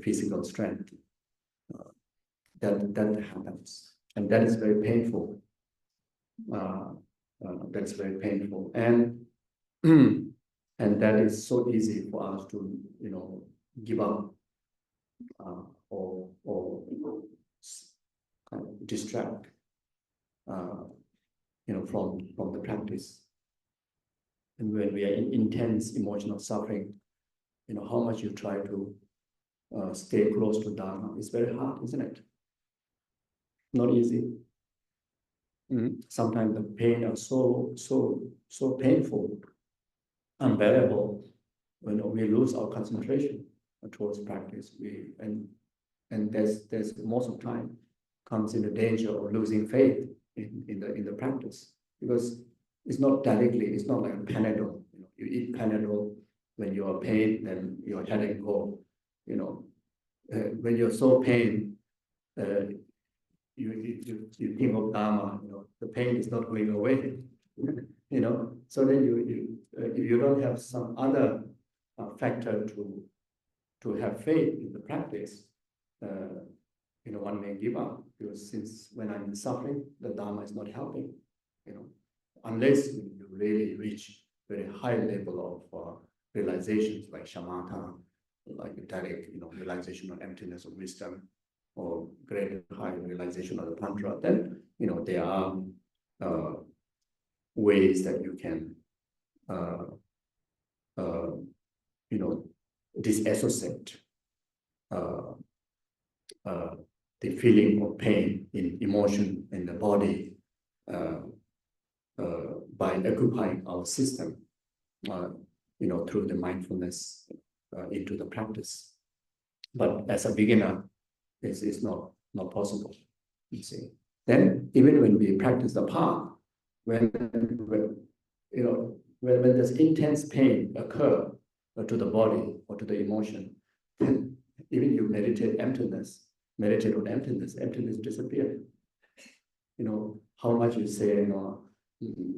Speaker 2: physical strength. That happens, and that is very painful. That's very painful, and that is so easy for us to give up or kind of distract from the practice. And when we are in intense emotional suffering, how much you try to stay close to Dharma is very hard, isn't it? Not easy. Sometimes the pain are so painful, unbearable. When we lose our concentration towards practice, and there's most of the time comes in the danger of losing faith in the practice, because it's not directly, it's not like a Panadol. You eat Panadol when you are pain, then your headache go. When you're so pain, you think of Dharma. The pain is not going away. So then you don't have some other factor to have faith in the practice. One may give up, because since when I'm suffering, the Dharma is not helping. Unless you really reach very high level of realizations like shamatha, like direct, realization of emptiness of wisdom, or greater high realization of the tantra, then there are ways that you can disassociate the feeling of pain in emotion in the body by occupying our system, through the mindfulness into the practice. But as a beginner, it's not possible. You see. Then even when we practice the path, when there's intense pain occur to the body or to the emotion, then even you meditate on emptiness disappears. How much you say,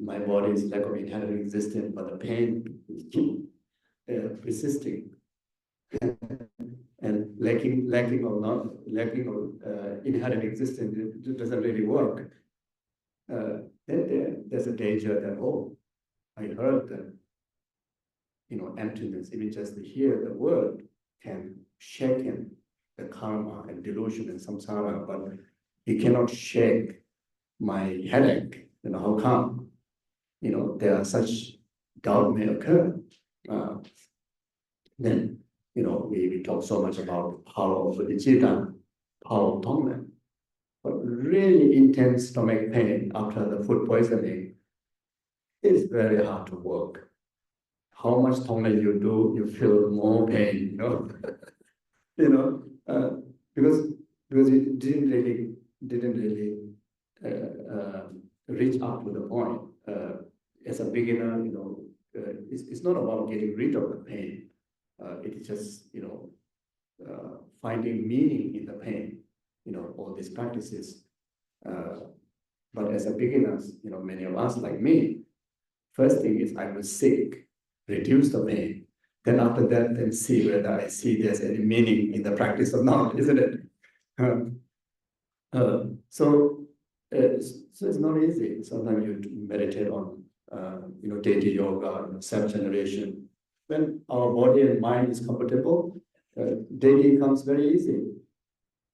Speaker 2: my body is lack of inherent existence, but the pain keep persisting. And lacking of inherent existence, it doesn't really work. Then there's a danger that, I heard that, emptiness, even just to hear the word can shake the karma and delusion and samsara, but it cannot shake my headache. How come? There are such doubt may occur. Then, we talk so much about the power of bodhicitta, power of tonglen. But really intense stomach pain after the food poisoning is very hard to work. How much tonglen you do, you feel more pain, because it didn't really reach out to the point. As a beginner, it's not about getting rid of the pain. It is just, finding meaning in the pain, all these practices. But as a beginners, many of us like me, first thing is I will seek, reduce the pain. Then after that, then see whether I see there's any meaning in the practice or not, isn't it? So it's not easy. Sometimes you meditate on, deity yoga, self-generation. When our body and mind is comfortable, deity comes very easy.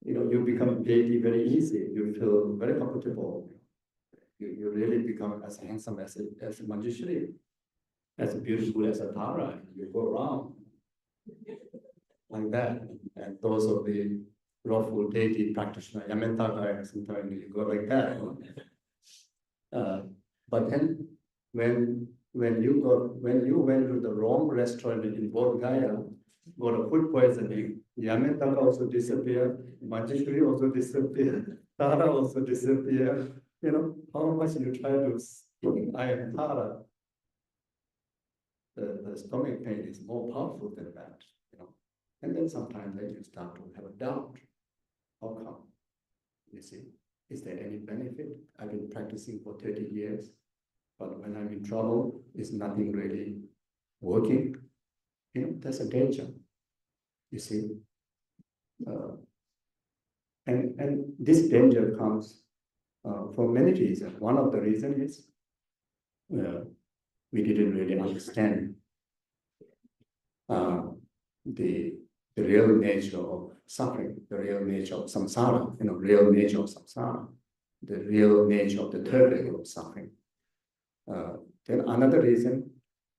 Speaker 2: You become deity very easy. You feel very comfortable. You really become as handsome as a Manjushri, as beautiful as a Tara. You go around like that. And those of the lawful deity practitioner, Yamentaka, sometimes you go like that. But then when you went to the wrong restaurant in Bodhgaya, got a food poisoning, Yamentaka also disappeared, Manjushri also disappeared, Tara also disappeared. How much you try to speak, I am Tara. The stomach pain is more powerful than that. And then sometimes you start to have a doubt. How come? You see, is there any benefit? I've been practicing for 30 years, but when I'm in trouble, is nothing really working? That's a danger. You see, and this danger comes for many reasons. One of the reasons is we didn't really understand the real nature of suffering, the real nature of samsara, real nature of samsara, the real nature of the third level of suffering. Then another reason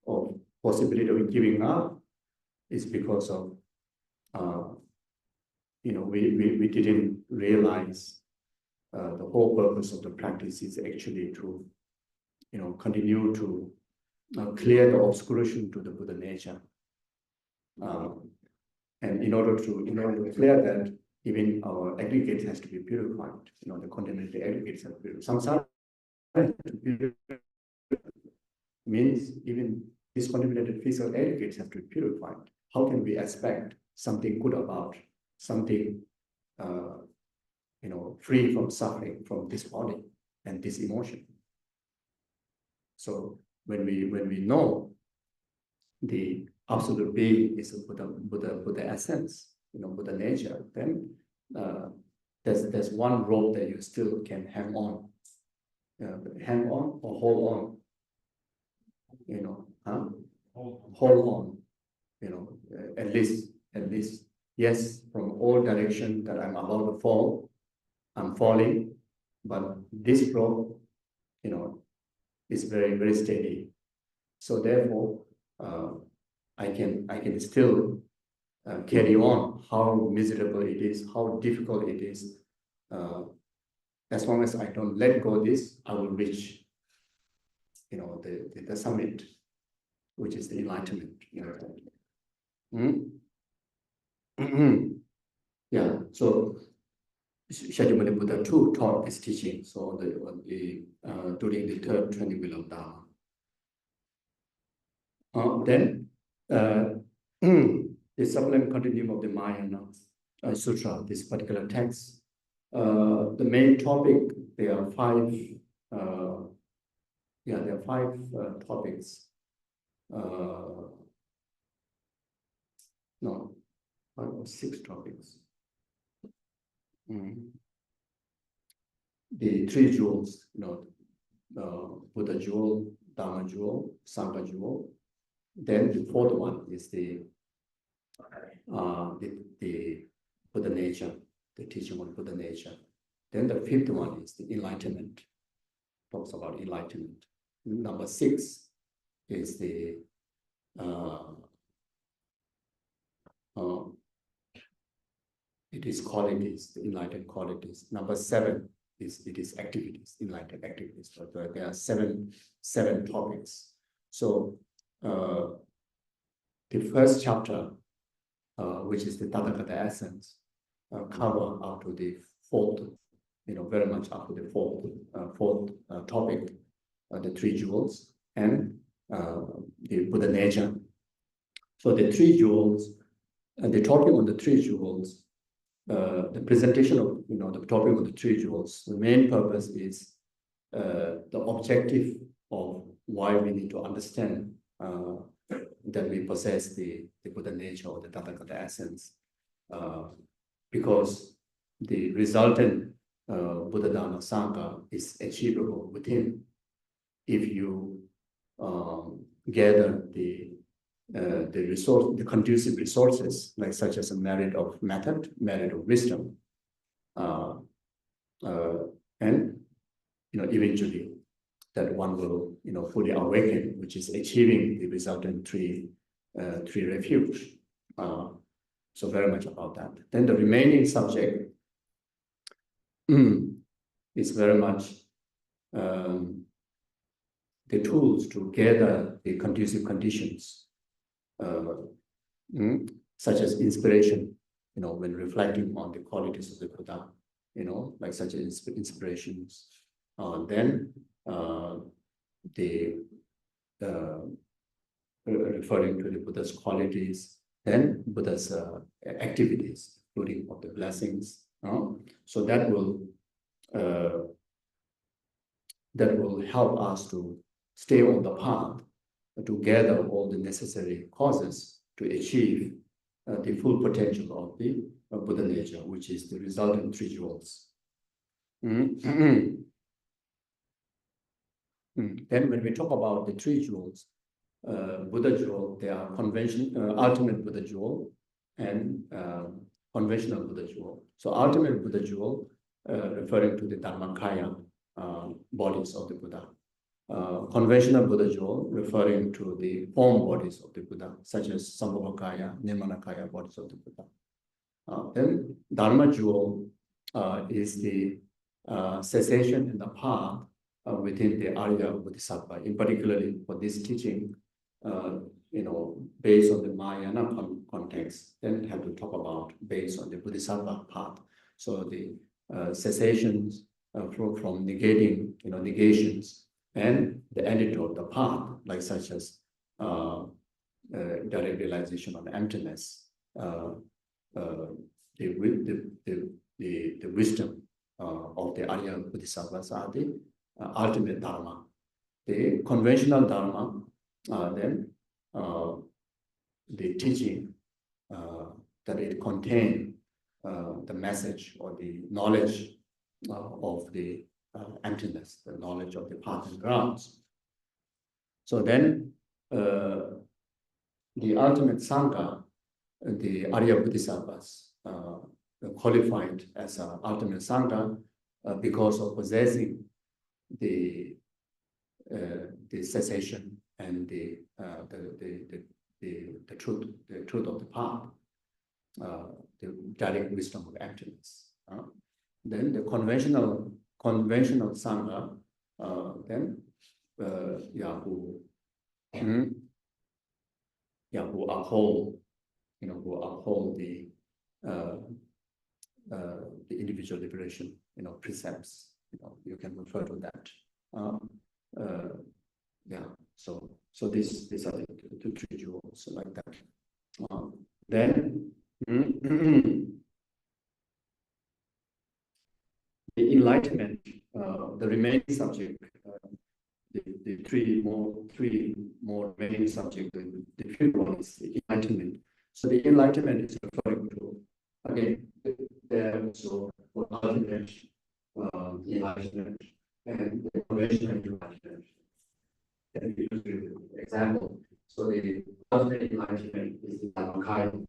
Speaker 2: of possibility of giving up is because of we didn't realize the whole purpose of the practice is actually to, continue to clear the obscuration to the Buddha nature. And in order to clear that, even our aggregate has to be purified. The contaminated aggregates have to be purified. Samsara means even these contaminated physical aggregates have to be purified. How can we expect something good about something, free from suffering from this body and this emotion? So when we know the absolute being is a Buddha essence, Buddha nature, then there's one rope that you still can hang on. Hang on or hold on, hold on, at least, yes, from all direction that I'm about to fall, I'm falling, but this rope, is very, very steady. So therefore, I can still carry on, how miserable it is, how difficult it is. As long as I don't let go of this, I will reach, the summit, which is the enlightenment. Yeah. So Shakyamuni Buddha too taught this teaching. So during the third training wheel of Dharma. Then the Sublime Continuum of the Mahayana Sutra, this particular text, the main topic, there are five. There are five topics. No, 5 or 6 topics. The 3 jewels, Buddha jewel, Dharma jewel, Sangha jewel. Then the 4th one is the Buddha nature, the teaching on Buddha nature. Then the 5th one is the enlightenment, talks about enlightenment. Number 6 is the it is qualities, the enlightened qualities. Number 7 is activities, enlightened activities. So there are seven topics. So the first chapter, which is the Tathagata Essence, cover up to the 4th, very much up to the fourth topic, the 3 jewels and the Buddha nature. So the 3 jewels, the topic on the 3 jewels, the presentation of the topic of the 3 jewels, the main purpose is the objective of why we need to understand that we possess the Buddha nature or the Tathagata essence, because the resultant Buddha Dharma Sangha is achievable within if you gather the conducive resources, like such as a merit of method, merit of wisdom, and eventually that one will fully awaken, which is achieving the resultant three refuge. So very much about that. Then the remaining subject is very much the tools to gather the conducive conditions, such as inspiration, when reflecting on the qualities of the Buddha, like such as inspirations. Then referring to the Buddha's qualities, then Buddha's activities, including of the blessings. So that will help us to stay on the path, to gather all the necessary causes to achieve the full potential of the Buddha nature, which is the resultant 3 jewels. Then when we talk about the 3 jewels, Buddha jewel, they are ultimate Buddha jewel and conventional Buddha jewel. So ultimate Buddha jewel, referring to the Dharmakaya bodies of the Buddha. Conventional Buddha jewel, referring to the form bodies of the Buddha, such as Sambhavakaya, Nirmanakaya bodies of the Buddha. Then Dharma jewel is the cessation in the path within the Arya Bodhisattva. In particularly for this teaching, based on the Mahayana context, then have to talk about based on the Bodhisattva path. So the cessations from negating, negations, and the antidote, the path, like such as direct realization of emptiness, the wisdom of the Arya Bodhisattvas are the ultimate dharma. The conventional dharma, then the teaching that it contains the message or the knowledge of the emptiness, the knowledge of the path and grounds. So then the ultimate Sangha, the Arya Bodhisattvas, qualified as an ultimate Sangha because of possessing the cessation and the truth of the path, the direct wisdom of emptiness. Then the conventional Sangha, who uphold the individual liberation, precepts. You can refer to that. So these are the three jewels like that. Then the enlightenment, the remaining subject, the three more remaining subject, the fifth one is the enlightenment. So the enlightenment is referring to, again, there also for ultimate enlightenment and the conventional enlightenment. And we use the example. So the ultimate enlightenment is the Dhammakaya.